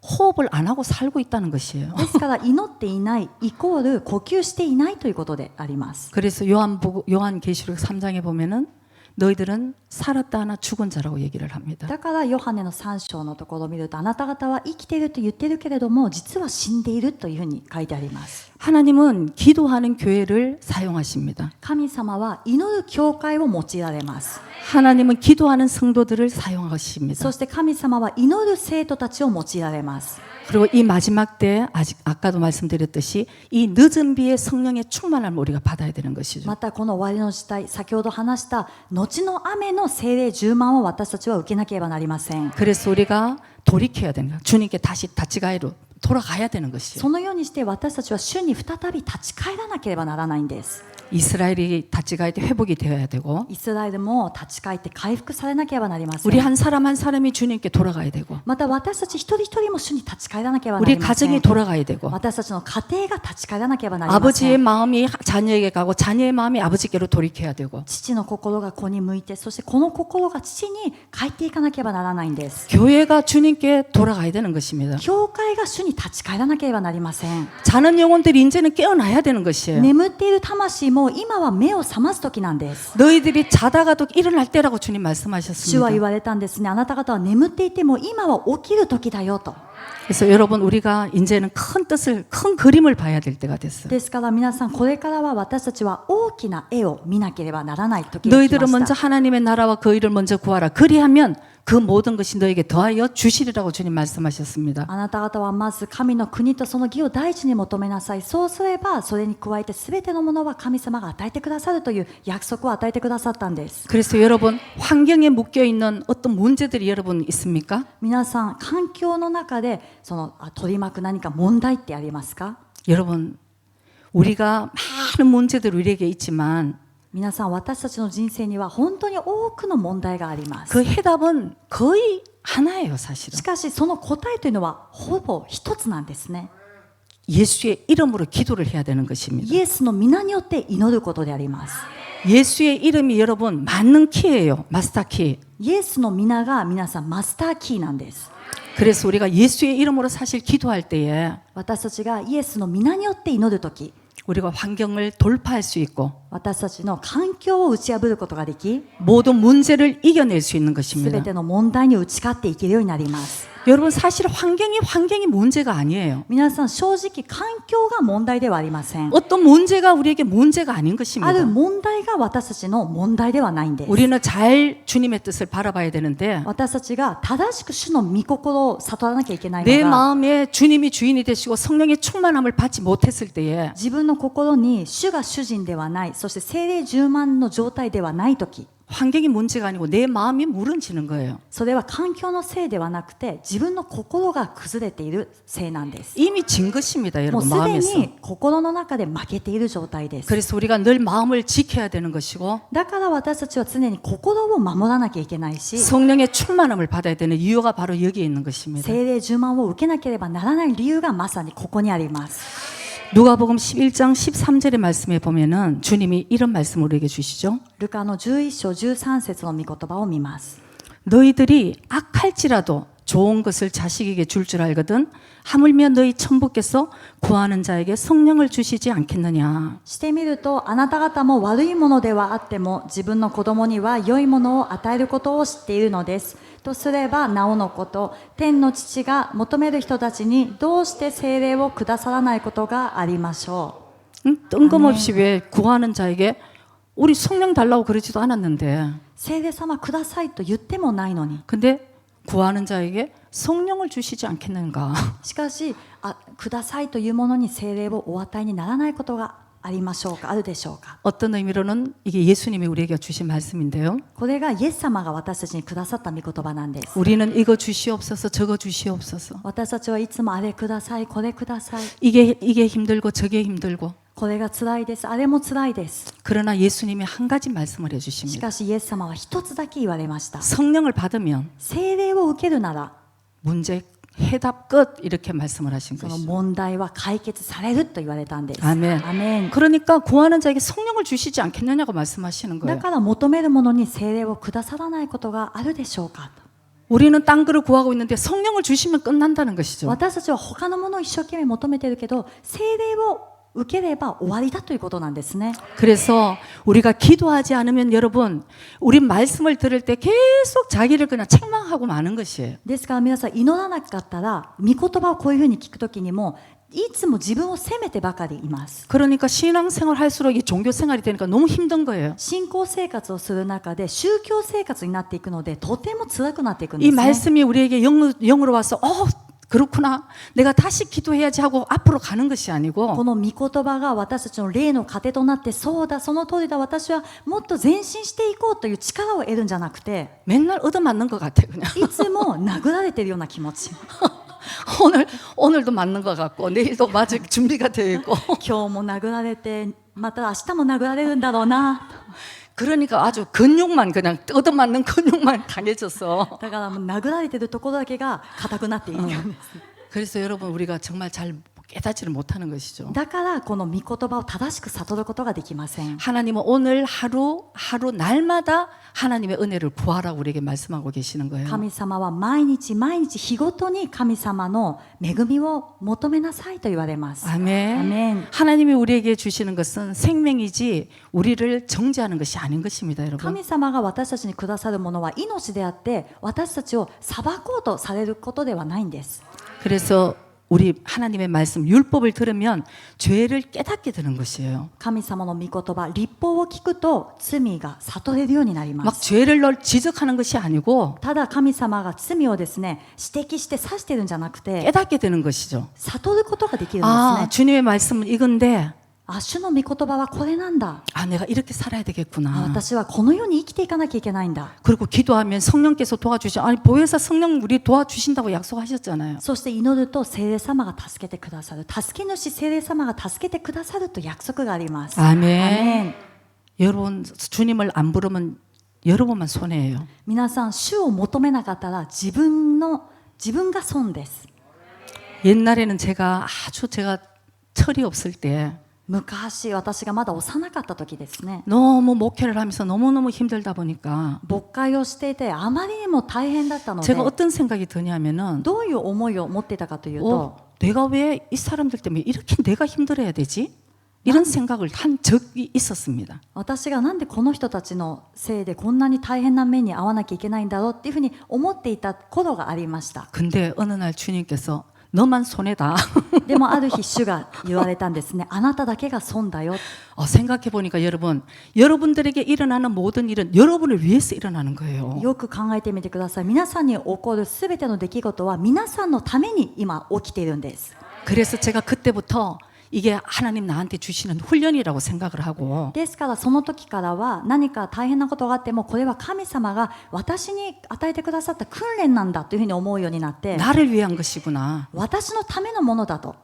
Speaker 1: 호흡을 안 하고 살고 있다는 것이에요.
Speaker 2: ですから祈っていないイコール呼吸していないということであります。
Speaker 1: 그래서 요한계시록 3장에 보면은 너희들은 살았다 하나 죽은 자라고 얘기를 합니다.
Speaker 2: だからヨハネの3章のところを見るとあなた方は生きていると言っているけれども実は死んでいるというふうに書いてあります。
Speaker 1: 하나님은 기도하는 교회를 사용하십니다.
Speaker 2: 神様は祈る教会を用いられます。
Speaker 1: 하나님은 기도하는 성도들을 사용하십니다.
Speaker 2: そして神様は祈る生徒たちを用いられます。
Speaker 1: 그리고 이 마지막 때 아까도 말씀드렸듯이 이 늦은 비의 성령의 충만함을 우리가 받아야 되는 것이죠.
Speaker 2: またこの終わりの時代、先ほど話した後の雨の聖霊充満を私たちは受けなければなりません。
Speaker 1: 그래서 우리가 돌이켜야 되는 거예요. 주님께 다시 다치가이로 돌아가야 되는 것이에요.
Speaker 2: そのようにして私たちは主に再び立ち返らなければならないんです。
Speaker 1: 이스라엘이 다치가이 때 회복이 되어야 되고
Speaker 2: イスラエルも立ち返って回復されなければなりませ
Speaker 1: 우리
Speaker 2: ん。
Speaker 1: 한 사람 한 사람이 주님께 돌아가야 되고
Speaker 2: また私たち一人一人も主に立ち返らなければな
Speaker 1: 우리
Speaker 2: りません。
Speaker 1: 가정이 돌아가야 되고
Speaker 2: 私たちの家庭が立ち返らなければなりませ
Speaker 1: 아버지의
Speaker 2: ん。
Speaker 1: 마음이 자녀에게 가고 자녀의 마음이 아버지께로 돌이켜야 되고
Speaker 2: 父の心が子に向いて、そしてこの心が父に帰っていかなければならないんです。
Speaker 1: 교회가 주님께 돌아가야 되는 것입니다.
Speaker 2: 教会が主に立ち返らなければなりません。
Speaker 1: 자는 영혼들이 이제는 깨어나야 되는 것이에요.
Speaker 2: 眠っている魂も今は目を覚ます時なんです。
Speaker 1: 너희들이 자다가도 일어날 때라고 주님
Speaker 2: 主は
Speaker 1: 말씀하셨습니다.
Speaker 2: 言われたんですね。あなた方は眠っていても今は起きる時だよと。
Speaker 1: 그래서 여러분 우리가 이제는 큰 뜻을 큰 그림을 봐야 될 때가 됐어요.
Speaker 2: ですから皆さんこれからは私たちは大きな絵を見なければならない時が来ま
Speaker 1: 너희들은
Speaker 2: し
Speaker 1: 먼저
Speaker 2: た。
Speaker 1: 하나님의 나라와 그 일을 먼저 구하라. 그리하면 그 모든 것이 너에게 더하여 주시리라고 주님 말씀하셨습니다.
Speaker 2: あなた方はまず神の国とその義を第一に求めなさい。そうすればそれに加えて全てのものは神様が与えてくださるという約束を与えてくださったんです。
Speaker 1: 그래서 여러분 환경에 묶여 있는 어떤 문제들이 여러분 있습니까?
Speaker 2: 皆さん環境の中で取り巻く何か問題ってありますか？
Speaker 1: 여러분 우리가 많은 문제들이 우리에게 있지만
Speaker 2: 皆さん、私たちの人生には本当に多くの問題があります。
Speaker 1: 그 해답은 거의 하나예요, 사실은.
Speaker 2: しかしその答えというのはほぼ一つなんですね。
Speaker 1: 예수의 이름으로 기도를 해야 되는 것입니다.
Speaker 2: イエスの皆によって祈ることであります。
Speaker 1: 예수의 이름이 여러분 맞는 키예요. 마스터 키.
Speaker 2: イエスの皆が皆さんマスターキーなんです。
Speaker 1: 그래서 우리가 예수의 이름으로 사실 기도할 때에
Speaker 2: 私たちがイエスの皆によって祈るとき、
Speaker 1: 우리가 환경을 돌파할 수 있고
Speaker 2: 私たちの環境を打ち破ることができ、
Speaker 1: 모든 문제를 이겨낼 수 있는
Speaker 2: すべ
Speaker 1: 것입니다.
Speaker 2: ての問題に打ち勝っていけるようになります。
Speaker 1: 여러분 사실 환경이 문제가 아니에요.
Speaker 2: 皆さん、正直環境が問題ではありません。
Speaker 1: 어떤 문제가 우리에게 문제가 아닌
Speaker 2: ある
Speaker 1: 것입니다.
Speaker 2: 問題が私たちの問題ではないんです。
Speaker 1: 우리는 잘 주님의 뜻을 바라봐야 되는데
Speaker 2: 私たちが正しく主の御心を悟らなきゃいけない
Speaker 1: 내
Speaker 2: のが、
Speaker 1: 마음에 주님이 주인이 되시고 성령의 충만함을 받지 못했을 때에
Speaker 2: 自分の心に主が主人ではない、そして聖霊充満の状態ではないとき、
Speaker 1: 환경이 문제가 아니고 내 마음이 무너지는 거예요.
Speaker 2: それは環境のせいではなくて、自分の心が崩れているせいなんです。
Speaker 1: 이미 진 것입니다,
Speaker 2: もう
Speaker 1: 여러분
Speaker 2: すで
Speaker 1: 마음에서.
Speaker 2: に心の中で負けている状態です。
Speaker 1: 그래서 우리가 늘 마음을 지켜야 되는 것이고
Speaker 2: だから私たちは常に心を守らなきゃいけないし、
Speaker 1: 성령의 충만함을 받아야 되는 이유가 바로 여기에 있는 것입니다.
Speaker 2: 聖霊充満を受けなければならない理由がまさにここにあります。
Speaker 1: 누가복음 11장 13절의 말씀에 보면은 주님이 이런 말씀을 우리에게 주시죠.
Speaker 2: ルカの11章13節の御言葉を見ます。
Speaker 1: 너희들이 악할지라도 좋은 것을 자식에게 줄 줄 알거든 하물며 너희 천부께서 구하는 자에게 성령을 주시지 않겠느냐.
Speaker 2: してみると、あなた方も悪いものではあっても自分の子供には良いものを与えることを知っているのです。とすればなおのこと、天の父が求める人たちにどうして聖霊をくださらないことがありましょう。
Speaker 1: 뜬금없이 왜 구하는 자에게 우리 성령 달라고 그러지도 않았는데
Speaker 2: 聖霊様くださいと言ってもないのに、
Speaker 1: 근데 구하는 자에게 성령을 주시지 않겠는가.
Speaker 2: しかしくださいというものに聖霊をお与えにならないことがありましょうか、あるでしょうか。
Speaker 1: 어떤 의미로는 이게 예수님이 우리에게 주신 말씀인데요.
Speaker 2: これがイエス様が私たちにくださった御言葉なんです。
Speaker 1: 우리는 이거 주시옵소서 저거 주시옵소서.
Speaker 2: 私たちはいつもあれください、これください、
Speaker 1: 이게 힘들고 저게 힘들고.
Speaker 2: これが辛いです、あれも辛いです。
Speaker 1: 그러나 예수님이 한 가지 말씀을
Speaker 2: し
Speaker 1: 해주십니다.
Speaker 2: かしイエス様は一つだけ言われました。
Speaker 1: 성령을 받으면
Speaker 2: 聖霊を受けるなら
Speaker 1: 문제 해답 끝 이렇게 말씀을 하신
Speaker 2: その
Speaker 1: 것이죠.
Speaker 2: 問題は解決されると言われたんです。
Speaker 1: 아멘.
Speaker 2: アメン。
Speaker 1: 그러니까 구하는 자에게 성령을 주시지 않겠느냐고 말씀하시는
Speaker 2: だ
Speaker 1: 거예요.
Speaker 2: から求めるものに聖霊をくださらないことがあるでしょうか。
Speaker 1: 우리는 딴 거를 구하고 있는데 성령을 주시면 끝난다는 것이죠.
Speaker 2: 私たちは他のものを一生懸命求めてるけど、聖霊を受ければ終わりだということなんですね。
Speaker 1: 그래서 우리가 기도하지 않으면 여러분 우리 말씀을 들을 때 계속 자기를 그냥 책망하고 마는 것이에요.
Speaker 2: ですから皆さん、祈らなかったら御言葉をこういうふうに聞くときにもいつも自分を責めてばかりいます。
Speaker 1: 그러니까 신앙생활 할수록 이 종교 생활이 되니까 너무 힘든 거예요.
Speaker 2: 信仰生活をする中で宗教生活になっていくので、とても辛くなっていくんで
Speaker 1: 이
Speaker 2: すね。
Speaker 1: 말씀이 우리에게 영으로 와서 그렇구나 내가 다시 기도해야지 하고 앞으로 가는 것이
Speaker 2: こ
Speaker 1: 아니고
Speaker 2: の御言葉が私たちの霊の糧となって、そうだその通りだ、私はもっと前進していこうという力を得るんじゃなくて、
Speaker 1: 맨날 얻어맞는 것 같아 그냥.
Speaker 2: いつも殴られてるような気持ち。
Speaker 1: 오늘도 맞는 것 같고 내일도 맞을 준비가 되어 있고
Speaker 2: 今日も殴られて、また明日も殴られるんだろうな。
Speaker 1: 그러니까 아주 근육만 그냥 얻어맞는 근육만 강해져서
Speaker 2: だからもう殴られてるところだけが硬くなっているんです。
Speaker 1: 그래서 여러분 우리가 정말 잘 깨닫지를 못하는 것이죠.
Speaker 2: だからこの御言葉を正しく悟ることができません。
Speaker 1: 하나님은 오늘 하루 날마다 하나님의 은혜를 구하라고 우리에게 말씀하고 계시는 거예요.
Speaker 2: 神様は毎日毎日日ごとに神様の恵みを求めなさいと言われます。
Speaker 1: 아멘.
Speaker 2: 아멘.
Speaker 1: 하나님이 우리에게 주시는 것은 생명이지 우리를 정죄하는 것이 아닌 것입니다, 여러분.
Speaker 2: 神様が私たちにくださるものは命であって、私たちを裁こうとされることではないんです。
Speaker 1: 그래서 우리 하나님의 말씀 율법을 들으면 죄를 깨닫게 되는 것이에요.
Speaker 2: 神様の御言葉、律法を聞くと罪が悟れるようになりま
Speaker 1: 막
Speaker 2: す。
Speaker 1: 죄를 널 지적하는 것이 아니고
Speaker 2: ただ神様が罪をですね、指摘して指してるんじゃなくて、
Speaker 1: 깨닫게 되는 것이죠.
Speaker 2: 悟ることができるんです
Speaker 1: 아,
Speaker 2: ね。
Speaker 1: 주님의 말씀은 이건데
Speaker 2: あ、主の御言葉はこれなんだ。
Speaker 1: 아, 내가 이렇게 살아야
Speaker 2: あ、
Speaker 1: 되겠구나.
Speaker 2: 私はこのように生きていかなきゃいけないんだ。
Speaker 1: 그리고 기도하면 성령께서 도와주시. 아니 보혜사 성령 우리 도와주신다고 약속하셨잖아요.
Speaker 2: そして祈ると聖霊様が助けてくださる。助け主聖霊様が助けてくださると約束があります。
Speaker 1: 아멘.
Speaker 2: アメン。
Speaker 1: 여러분 주님을 안 부르면 여러분만 손해예요.
Speaker 2: 皆さん主を求めなかったら自分が損です。
Speaker 1: 옛날에는 제가 철이 없을 때
Speaker 2: 昔私がまだ幼かった時ですね、
Speaker 1: 너무 목회를 하면서 너무너무 힘들다 보니까
Speaker 2: 牧会をしていてあまりにも大変だったので
Speaker 1: 제가 어떤 생각이 드냐면은
Speaker 2: どういう思いを持っていたかというと、
Speaker 1: 내가 왜 이 사람들 때문에 이렇게 내가 힘들어야 되지? 이런 생각을 한 적이 있었습니다.
Speaker 2: 私がなんでこの人たちのせいでこんなに大変な目に遭わなきゃいけないんだろうっていうふうに思っていた頃がありました。
Speaker 1: 근데 어느 날 주님께서 너만 손해다.
Speaker 2: でもある日主が言われたんですね。あなただけが損だよ。
Speaker 1: 생각해 보니까 여러분들에게 일어나는 모든 일은 여러분을 위해서 일어나는 거예요.
Speaker 2: よく考えてみてください。皆さんに起こるすべての出来事は皆さんのために今起きているんです。
Speaker 1: 그래서 제가 그때부터 이게 하나님 나한테 주시는 훈련이라고 생각을 하고
Speaker 2: ですからその時からは何か大変なことがあってもこれは神様が私に与えてくださった訓練なんだというふうに思うようになって
Speaker 1: 나를 위한 것이구나.
Speaker 2: 私のためのものだと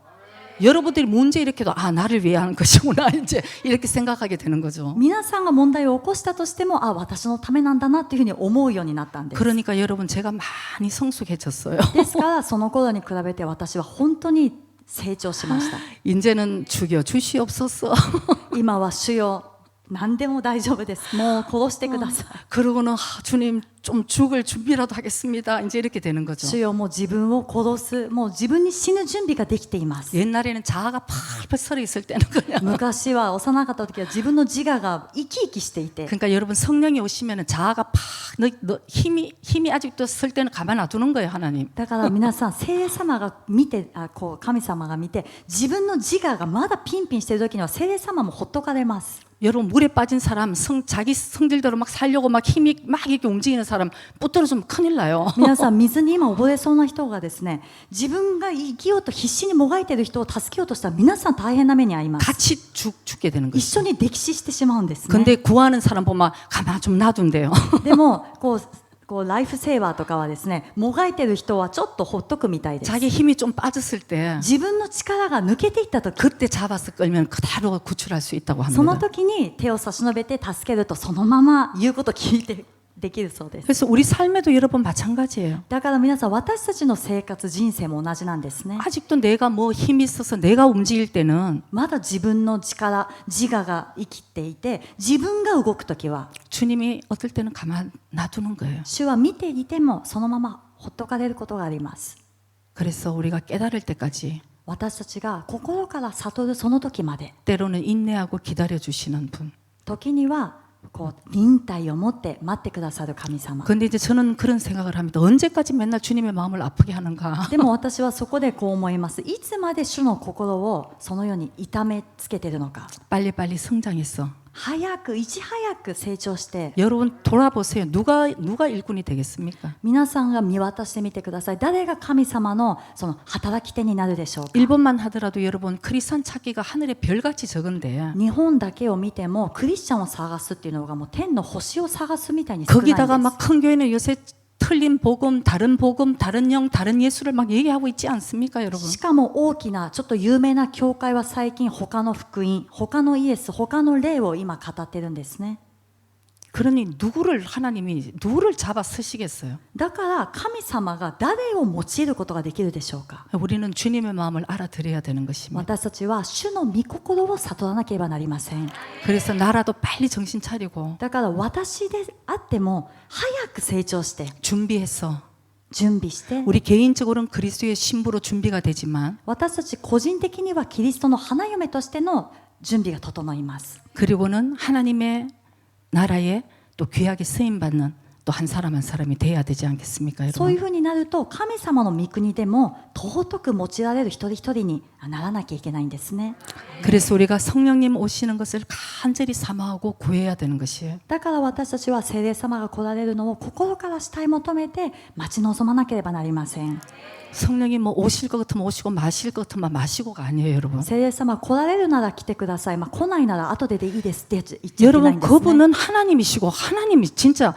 Speaker 1: 여러분들이 문제 일으켜도 나를 위한 것이구나 이제 이렇게 생각하게 되는 거죠.
Speaker 2: 皆さんが問題を起こしたとしても私のためなんだなというふうに思うようになったんです。
Speaker 1: 그러니까 여러분 제가 많이 성숙해졌어요.
Speaker 2: ですからその頃に比べて私は本当に成長しました。
Speaker 1: 이제는 죽여 주시옵소서.
Speaker 2: 今は主よ何でも大丈夫です。もう殺してください。
Speaker 1: 그러고는 주님 좀 죽을 준비라도 하겠습니다. 이제 이렇게 되는 거죠.
Speaker 2: 主よもう自分を殺す、もう自分に死ぬ準備ができています。
Speaker 1: 옛날에는 자아가 팔팔 서려 있을 때는 그냥
Speaker 2: 昔は幼かった時は自分の自我が生き生きしていて、
Speaker 1: 그러니까 여러분 성령이 오시면은 자아가 너 힘이 아직도 설 때는 가만 놔두는 거예요 하나님.
Speaker 2: だから皆さん聖霊様が見てこう神様が見て自分の自我がまだピンピンしている時には聖霊様もほっとかれます。
Speaker 1: 여러분 물에 빠진 사람 자기 성질대로 막 살려고 막 힘이 막 이렇게 움직이는 사람 뿌떨어지면 큰일 나요.
Speaker 2: 皆さん水に今溺れそうな人がですね、自分が生きようと必死にもがいている人を助けようとしたら皆さん大変な目に遭います。
Speaker 1: 같이 죽게 되는
Speaker 2: 一
Speaker 1: 거죠.
Speaker 2: 緒に溺死してしまうんですね。
Speaker 1: 근데 구하는 사람 보면 가만 좀 놔둔대요.
Speaker 2: でもこうライフセーバーとかはですね、もがいてる人はちょっとほっとくみたいです。
Speaker 1: 자기 힘이 좀 빠졌을 때
Speaker 2: 自分の力が抜けていった時、
Speaker 1: 그때 잡아서 끌면 그대로 구출할 수 있다고
Speaker 2: その
Speaker 1: 합니다.
Speaker 2: 時に手を差し伸べて助けるとそのまま言うこと聞いてできるそうです。
Speaker 1: 그래서 우리 삶에도 여러분 마찬가지예요.
Speaker 2: だから皆さん私たちの生活人生も同じなんですね。
Speaker 1: 아직도 내가 뭐 힘이 있어서 내가 움직일 때는
Speaker 2: まだ自分の力自我が生きていて自分が動くときは
Speaker 1: 주님이 어떨 때는 가만 놔두는 거예요.
Speaker 2: 主は見ていてもそのままほっとかれることがあります。
Speaker 1: 그래서 우리가 깨달을 때까지
Speaker 2: 私たちが心から悟るその時まで
Speaker 1: 때로는 인내하고 기다려 주시는 분.
Speaker 2: 時にはこう忍耐を持って待ってくださる神様。
Speaker 1: 근데 이제 저는 그런 생각을 합니다. 언제까지 맨날 주님의 마음을 아프게 하는가?
Speaker 2: でも私はそこでこう思います。いつまで主の心をそのように痛めつけているのか。
Speaker 1: 빨리빨리 성장했어.
Speaker 2: いち早く成長して
Speaker 1: 여러분 돌아보세요. 누가 일꾼이 되겠습니까?
Speaker 2: 皆さんが見渡してみてください。誰が神様のその働き手になるでしょうか。
Speaker 1: 일본만 하더라도 여러분 크리스찬 찾기가 하늘에 별같이 적은데
Speaker 2: 日本だけを見てもクリスチャンを探すっていうのがもう天の星を探すみたいに少ないんです。
Speaker 1: 거기다가 막 큰 교회는 요새 틀린 복음, 다른 영, 다른 예수를 막 얘기하고 있지 않습니까, 여러분?
Speaker 2: しかも大きなちょっと有名な教会は最近他の福音、他のイエス、他の霊を今語ってるんですね。
Speaker 1: 그러니 하나님이 누구를 잡아 쓰시겠어요?
Speaker 2: だから神様が誰を用いることができるでしょうか。
Speaker 1: 우리는 주님의 마음을 알아들어야 되는 것입니다.
Speaker 2: 私たちは主の御心を悟らなければなりません。
Speaker 1: 그래서 나라도 빨리 정신 차리고
Speaker 2: だから私であっても早く成長して
Speaker 1: 준비했어.
Speaker 2: 準備して、
Speaker 1: 우리 개인적으로는 그리스도의 신부로 준비가 되지만
Speaker 2: 私たち個人的にはキリストの花嫁としての準備が整います。
Speaker 1: 그리고는 하나님의 나라에 또 귀하게 쓰임받는 또 한 사람 한 사람이 돼야 되지 않겠습니까,
Speaker 2: そういう
Speaker 1: 여러분?
Speaker 2: ふうになると神様の御国でも尊く用いられる一人一人にならなきゃいけないんですね。
Speaker 1: 그래서 우리가 성령님 오시는 것을 간절히 사모하고 구해야 되는 것이에요.
Speaker 2: だから私たちは聖霊様が来られるのを心から慕い求めて待ち望まなければなりません。
Speaker 1: 성령이 뭐 오실 것 같으면 오시고 마실 것 같으면 마시고가 아니에요, 여러분.
Speaker 2: 聖霊様来られるなら来てください。来ないなら後でいいですって言っちゃいけないん
Speaker 1: 여러분
Speaker 2: ですね。
Speaker 1: 그분은 하나님이시고 하나님이 진짜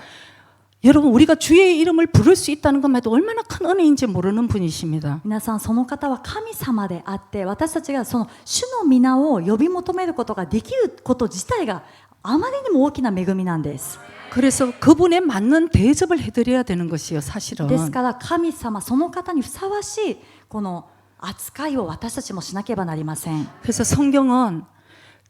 Speaker 1: 여러분 우리가 주의 이름을 부를 수 있다는 것만 해도 얼마나 큰 은혜인지 모르는 분이십니다.
Speaker 2: 皆さんその方は神様であって私たちがその主の皆を呼び求めることができること自体があまりにも大きな恵みなんです。
Speaker 1: 그래서 그분에 맞는 대접을 해드려야 되는 것이요, 사실은.
Speaker 2: ですから神様その方にふさわしいこの扱いを私たちもしなければなりません。
Speaker 1: 그래서 성경은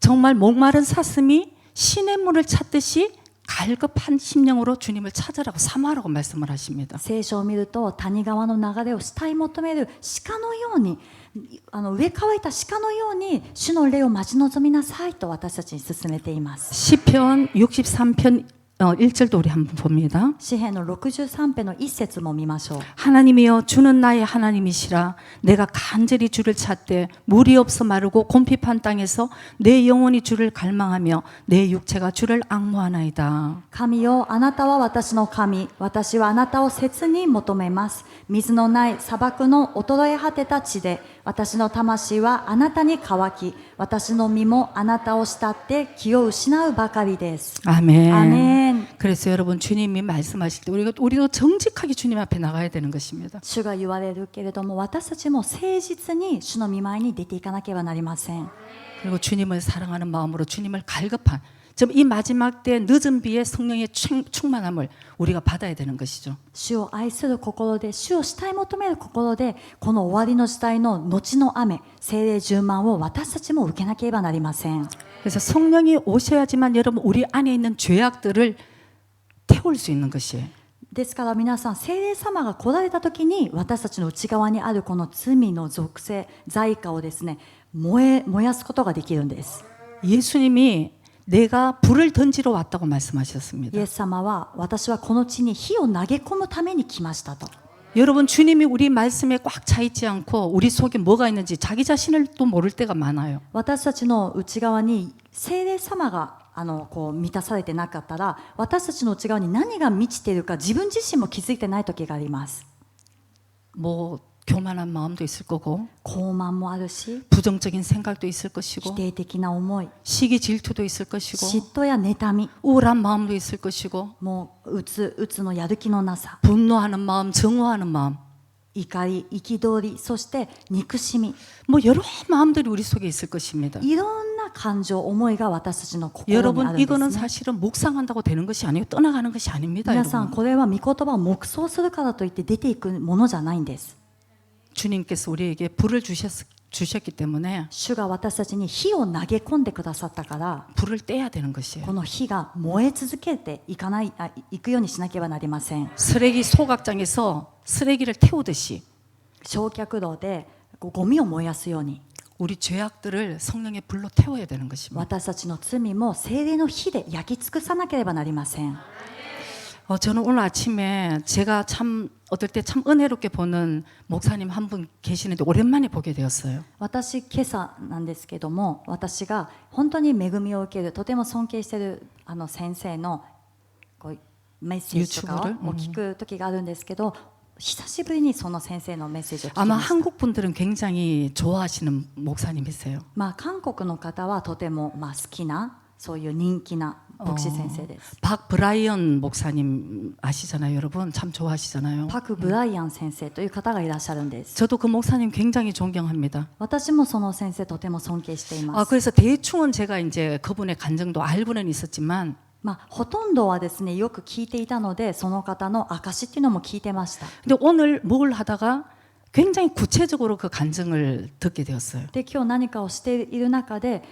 Speaker 1: 정말 목마른 사슴이 시냇물을 찾듯이 갈급한 심령으로 주님을 찾으라고 사모하라고 말씀을 하십니다.
Speaker 2: 聖書を見ると谷川の流れを慕い求める鹿のように上乾いた鹿のように主の霊を待ち望みなさいと私たちに勧めています。
Speaker 1: 시편 63편 1절도 우리 한번 봅니다.
Speaker 2: 詩編の63編の一節も見ましょう。
Speaker 1: 하나님이여 주는 나의 하나님이시라 내가 간절히 주를 찾되 물이 없어 마르고 곰핍한 땅에서 내 영혼이 주를 갈망하며 내 육체가 주를 앙모하나이다.
Speaker 2: 神よあなたは私の神、私はあなたを切に求めます。水のない砂漠の衰え果てた地で私の魂はあなたに乾き、私の身もあなたを慕って気を失うばかりです。
Speaker 1: 아멘.
Speaker 2: 아멘.
Speaker 1: 그래서 여러분 주님이 말씀하실 때 우리도 정직하게 주님 앞에 나가야 되는 것입니다.
Speaker 2: 主が言われるけれども私たちも誠実に主の御前に出ていかなければなりません。
Speaker 1: 그리고 주님을 사랑하는 마음으로 주님을 갈급한 지금 이 마지막 때 늦은 비에 성령의 충만함을 우리가 받아야 되는 것이죠.
Speaker 2: 主を愛する心で主を慕い求める心でこの終わりの時代の後の雨聖霊充満を私たちも受けなければなりません。
Speaker 1: 그래서 성령이 오셔야지만 여러분 우리 안에 있는 죄악들을 태울 수 있는 것이에요.
Speaker 2: ですから皆さん聖霊様が来られた時に私たちの内側にあるこの罪の属性罪過をですね燃やすことができるんです。
Speaker 1: 예수님이 내가 불을 던지러 왔다고 말씀하셨습니다.
Speaker 2: イエス様は私はこの地に火を投げ込むために来ましたと。
Speaker 1: 여러분 주님이 우리 말씀에 꽉 차 있지 않고 우리 속에 뭐가 있는지 자기 자신을 또 모를 때가 많아요.
Speaker 2: 私たちの内側に聖霊様がこう満たされてなかったら私たちの内側に何が満ちているか自分自身も気づいてない時があります。
Speaker 1: 뭐 교만한 마음도 있을 거고
Speaker 2: 傲慢もあるし
Speaker 1: 부정적인 생각도 있을
Speaker 2: 否
Speaker 1: 것이고
Speaker 2: 定的な思い
Speaker 1: 시기 질투도 있을 것이고
Speaker 2: 嫉妬や妬み
Speaker 1: 우울한 마음도 있을 것이고
Speaker 2: もううつのやる気のなさ
Speaker 1: 분노하는 마음, 정오하는 마음
Speaker 2: 怒り憤りそして憎しみ
Speaker 1: 뭐 여러 마음들이 우리 속에 있을 것입니다.
Speaker 2: いろんな感情思いが私たちの心にあ
Speaker 1: 여러분
Speaker 2: るんで
Speaker 1: 이거는
Speaker 2: すね。
Speaker 1: 사실은 묵상한다고 되는 것이 아니고 떠나가는 것이 아닙니다.
Speaker 2: 皆さん
Speaker 1: 여러분.
Speaker 2: これは御言葉を黙想するからといって出ていくものじゃないんです。
Speaker 1: 주님께서 우리에게 불을 주셨기 때문에
Speaker 2: 主が私たちに火を投げ込んでくださったから
Speaker 1: 불을 떼야 되는 것이에요.
Speaker 2: この火が燃え続けていくようにしなければなりません。
Speaker 1: 쓰레기 소각장에서 쓰레기를 태우듯이
Speaker 2: 焼却炉でゴミを燃やすように
Speaker 1: 우리 죄악들을 성령의 불로 태워야 되는 것입니다.
Speaker 2: 私たちの罪も聖霊の火で焼き尽くさなければなりません。
Speaker 1: 저는 오늘 아침에 제가 참 어떨 때 참 은혜롭게 보는 목사님 한 분 계시는데 오랜만에 보게 되었어요.
Speaker 2: 私今朝なんですけども私が本当に恵みを受けるとても尊敬している先生のこうメッセージとかを
Speaker 1: YouTube를?
Speaker 2: もう聞く時があるんですけど久しぶりにその先生のメッセージを聞き
Speaker 1: 아마
Speaker 2: ました。
Speaker 1: 한국 분들은 굉장히 좋아하시는 목사님이세요.
Speaker 2: 韓国の方はとても好きなそういう人気な牧師先生です。
Speaker 1: 박 브라이언 목사님 아시잖아요, 여러분. 참 좋아하시잖아요.
Speaker 2: パク・ブライアン先生という方がいらっしゃるんです。
Speaker 1: 저도 그 목사님 굉장히 존경합니다.
Speaker 2: 私もその先生とても尊敬しています。
Speaker 1: 그래서 대충은 제가 이제 그분의 간증도 알고는 있었지만
Speaker 2: ほとんどはですねよく聞いていたのでその方の証っていうのも聞いてました。
Speaker 1: 근데 오늘 뭘 하다가 굉장히 구체적으로 그 간증을 듣게 되었어요.
Speaker 2: で今日何かをしている中で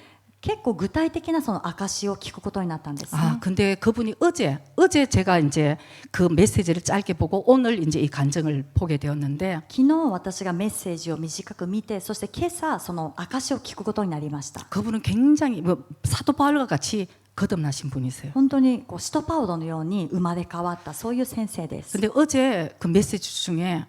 Speaker 2: 結構具体的なその証を聞くことになったんですね。
Speaker 1: 근데 그분이 어제 제가 이제 그 메시지를 짧게 보고 오늘 이제 이 간증을 보게 되었는데
Speaker 2: 昨日私がメッセージを短く見てそして今朝その証を聞くことになりました。
Speaker 1: 그분은 굉장히 사도 바울과 같이 거듭나신 분이세요.
Speaker 2: 本当に使徒パウロのように生まれ変わったそういう先生です。
Speaker 1: 근데 어제 그 메시지 중에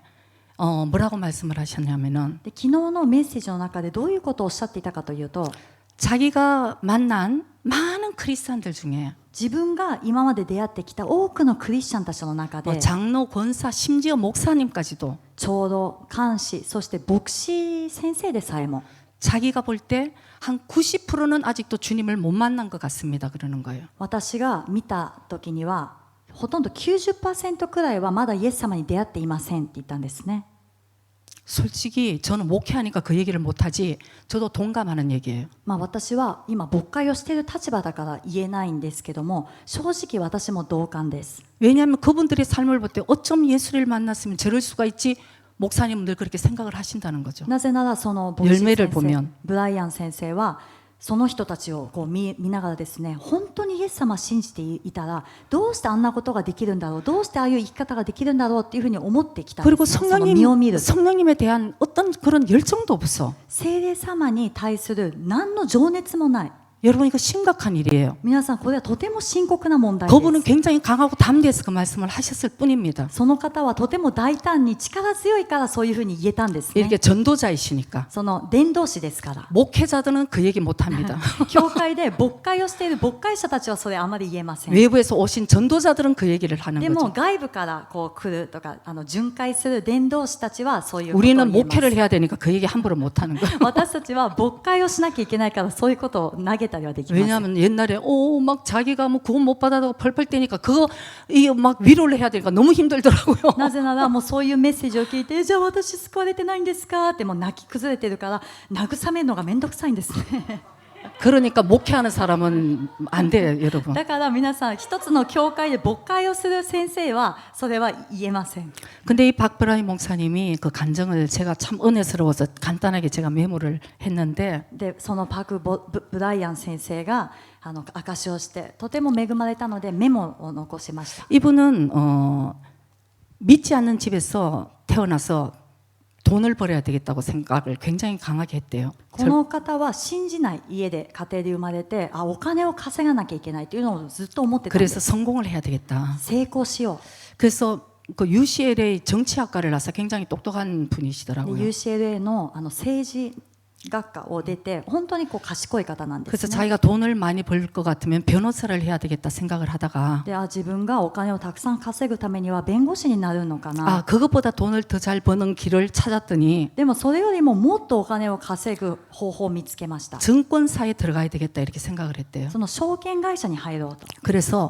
Speaker 1: 뭐라고 말씀을 하셨냐면은
Speaker 2: で昨日のメッセージの中でどういうことをおっしゃっていたかというと
Speaker 1: 자기가 만난 많은 크리스찬들 중에
Speaker 2: 自分が今まで出会ってきた多くのクリスチャンたちの中で
Speaker 1: 장로, 권사, 심지어 목사님까지도
Speaker 2: 長老、監視、そして牧師先生でさえも
Speaker 1: 자기가 볼 때 한 90%는 아직도 주님을 못 만난 것 같습니다. 그러는 거예요.
Speaker 2: 私が見た時にはほとんど 90% くらいはまだイエス様に出会っていませんって言ったんですね。
Speaker 1: 솔직히 저는 목회하니까 그 얘기를 못하지 저도 동감하는 얘기예요.
Speaker 2: まあ、私は今牧会をしている立場だから言えないんですけども、正直私も同感です。
Speaker 1: 왜냐하면 그분들의 삶을 볼 때 어쩜 예수를 만났으면 저럴 수가 있지 목사님들 그렇게 생각을 하신다는 거죠.
Speaker 2: なぜならそのボイシー
Speaker 1: 열매를
Speaker 2: 先生
Speaker 1: 보면
Speaker 2: ブライアン先生はその人たちをこう 見ながらですね、本当にイエス様を信じていたらどうしてあんなことができるんだろう、どうしてああいう生き方ができるんだろうっていうふうに思ってきたんで
Speaker 1: 그리고
Speaker 2: すね。その身を見る
Speaker 1: 성령님에 대한 어떤 그런 열정도 없어.
Speaker 2: 聖霊様に対する何の情熱もない。
Speaker 1: 여러분 이거 심각한 일이에요.
Speaker 2: 皆さんこれはとても深刻な問題で
Speaker 1: 그분은
Speaker 2: す。
Speaker 1: 굉장히 강하고 담대해서 그 말씀을 하셨을 뿐입니다.
Speaker 2: その方はとても大胆に力強いからそういうふうに言えたんですね。
Speaker 1: 이렇게 전도자이시니까.
Speaker 2: その伝道師ですから。
Speaker 1: 목회자들은 그 얘기 못합니다.
Speaker 2: 教会で牧会をしている牧会者たちはそれあまり言えません。
Speaker 1: 외부에서 오신 전도자들은 그 얘기를 하는
Speaker 2: でも
Speaker 1: 거죠.
Speaker 2: 外部からこう来るとか巡回する伝道師たちはそういうことを
Speaker 1: 우리는
Speaker 2: 言えます。
Speaker 1: 목회를 해야 되니까 그 얘기 함부로 못하는 거예요.
Speaker 2: 私たちは牧会をしなきゃいけないからそういうことを投げたりはできません。
Speaker 1: 왜냐하면 옛날에 막 자기가 뭐 구원 못 받아도 펄펄 뛰니까 그거 막 위로를 해야 되니까 너무 힘들더라고요.
Speaker 2: なぜならもうそういうメッセージを聞いて、じゃあ私救われてないんですかってもう泣き崩れてるから慰めるのがめんどくさいんですね。
Speaker 1: 그러니까 목회하는 사람은 안 돼요, 여러분.
Speaker 2: だから皆さん一つの教会で牧会をする先生はそれは言えません。
Speaker 1: 근데 이 박브라이 목사님이 그 간증을 제가 참 은혜스러워서 간단하게 제가 메모를 했는데
Speaker 2: でそのブライアン先生が証しをしてとても恵まれたのでメモを残しました。
Speaker 1: 이분은 믿지 않는 집에서 태어나서 돈을 벌어야 되겠다고 생각을 굉장히 강하게 했대요.
Speaker 2: この方は信じない家で家庭で生まれて、お金を稼がなきゃいけないというのをずっと思ってたんで
Speaker 1: 그래서
Speaker 2: す。
Speaker 1: 성공을 해야 되겠다.
Speaker 2: 成功しよ
Speaker 1: 그래서 그 UCLA 정치학과를 나서 굉장히 똑똑한
Speaker 2: う。で
Speaker 1: 분이시더라고요.
Speaker 2: UCLA の政治学科を出て本当にこう賢い方なんで
Speaker 1: 그래서
Speaker 2: すね。
Speaker 1: 자기가 돈을 많이 벌 것 같으면 변호사를 해야 되겠다 생각을 하다가
Speaker 2: で自分がお金をたくさん稼ぐためには弁護士になるのかな。
Speaker 1: 아 그것보다 돈을 더 잘 버는 길을 찾았더니
Speaker 2: でもそれよりももっとお金を稼ぐ方法を見つけました。
Speaker 1: 증권사에 들어가야 되겠다 이렇게 생각을 했대요.
Speaker 2: その証券会社に入ろうと。
Speaker 1: 그래서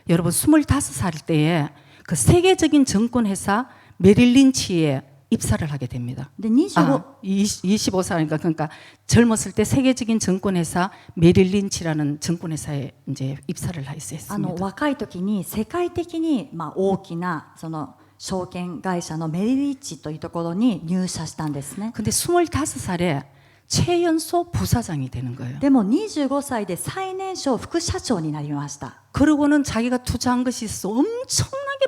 Speaker 1: 여러분 25살 때에 그 세계적인 증권회사 메릴 린치에 입사를 하게 됩니다.
Speaker 2: で25
Speaker 1: 25살이니까 그러니까 젊었을 때 세계적인 증권회사 메릴 린치라는 증권회사에 이제 입사를 했습니다.
Speaker 2: 若い時に世界的に大きなその証券会社のメリリッチというところに入社したんですね。
Speaker 1: 근데 25살에 최연소 부사장이 되는 거예요.
Speaker 2: でも25歳で最年少副社長になりました。
Speaker 1: 그러고는 자기가 투자한 것이 있어 엄청나게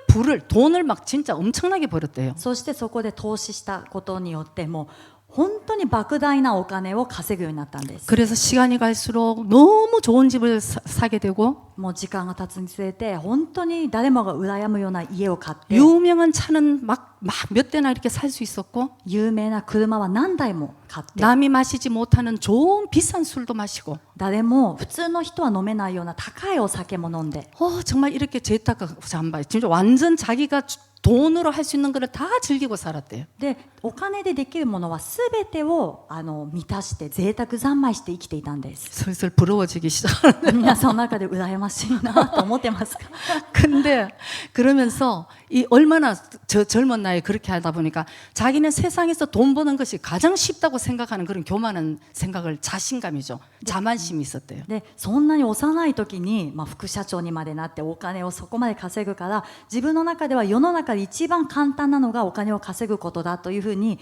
Speaker 1: 돈을 막 진짜 엄청나게 벌었대요.
Speaker 2: そしてそこで投資したことによってもう本当に莫大なお金を稼ぐようになったんです。
Speaker 1: 그래서 시간이 갈수록 너무 좋은 집을 사게 되고
Speaker 2: もう時間が経つにつれて本当に誰もが羨むような家を買って、
Speaker 1: 유명한 차는 막 몇 대나 이렇게 살 수 있었고
Speaker 2: 有名な車は何台も買って、
Speaker 1: 남이 마시지 못하는 좋은 비싼 술도 마시고
Speaker 2: 誰も普通の人は飲めないような高いお酒も飲んで、
Speaker 1: 정말 이렇게 재테크한 진짜 완전 자기가 돈으로 할 수 있는 거를 다 즐기고 살았대요.
Speaker 2: でお金でできるものはすべてを満たして贅沢三昧して生きていたんです。
Speaker 1: 슬슬 부러워지기 시작하는데
Speaker 2: 皆さんの中で羨ましいなと思ってますか？
Speaker 1: 근데 그러면서 이 얼마나 젊은 나이에 그렇게 하다 보니까 자기는 세상에서 돈 버는 것이 가장 쉽다고 생각하는 그런 교만한 생각을 자신감이죠. 자만심이 있었대요.
Speaker 2: でそんなに幼い時に、副社長にまでなってお金をそこまで稼ぐから、自分の中では世の中で一番簡単なのがお金を稼ぐことだというふうに、